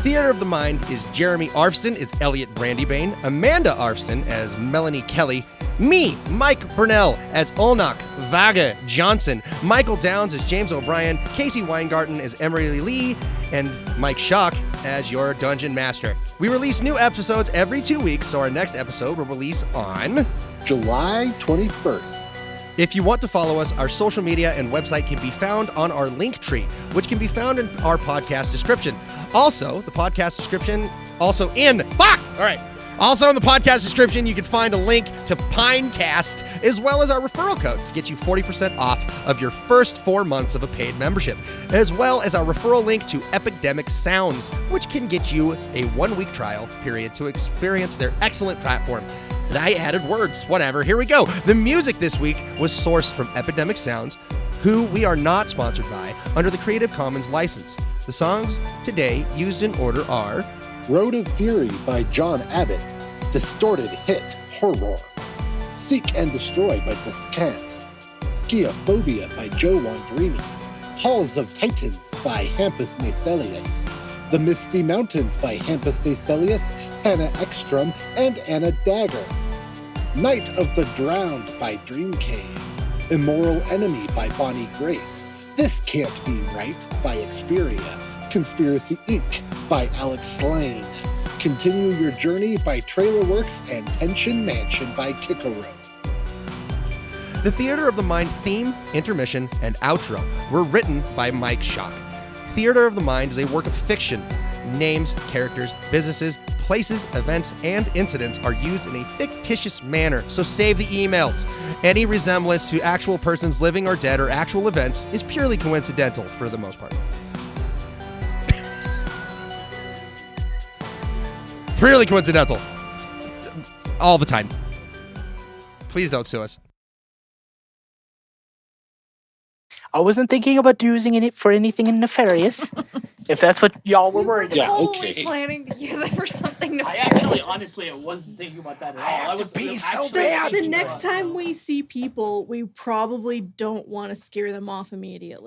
Theater of the Mind is Jeremy Arfston as Elliot Brandybane, Amanda Arfston as Melanie Kelly, me, Mike Burnell as Olnak Vaga Johnson, Michael Downs as James O'Brien, Casey Weingarten as Emery Lee, and Mike Schock as your Dungeon Master. We release new episodes every 2 weeks, so our next episode will release on July 21st. If you want to follow us, our social media and website can be found on our link tree, which can be found in our podcast description. Also, the podcast description, also in the podcast description, you can find a link to Pinecast, as well as our referral code to get you 40% off of your first 4 months of a paid membership, as well as our referral link to Epidemic Sounds, which can get you a 1-week trial period to experience their excellent platform. And I added words, whatever, here we go. The music this week was sourced from Epidemic Sounds, who we are not sponsored by, under the Creative Commons license. The songs today used in order are Road of Fury by John Abbott, Distorted Hit Horror, Seek and Destroy by Descant, Skiaphobia by Joe Wandrini, Halls of Titans by Hampus Nacelius, The Misty Mountains by Hampus Nacelius, Hannah Ekstrom, and Anna Dagger, Night of the Drowned by Dream Cave, Immoral Enemy by Bonnie Grace, This Can't Be Right by Xperia, Conspiracy Inc. by Alex Slane, Continue Your Journey by Trailerworks, and Tension Mansion by Kikaro. The Theater of the Mind theme, intermission, and outro were written by Mike Schock. Theater of the Mind is a work of fiction. Names, characters, businesses, places, events, and incidents are used in a fictitious manner, so save the emails. Any resemblance to actual persons living or dead or actual events is purely coincidental for the most part. Purely coincidental. All the time. Please don't sue us. I wasn't thinking about using it for anything nefarious. If that's what y'all were worried Yeah, about. okay. planning to use it for something Honestly, I wasn't thinking about that at all. The next time we see people, we probably don't want to scare them off immediately.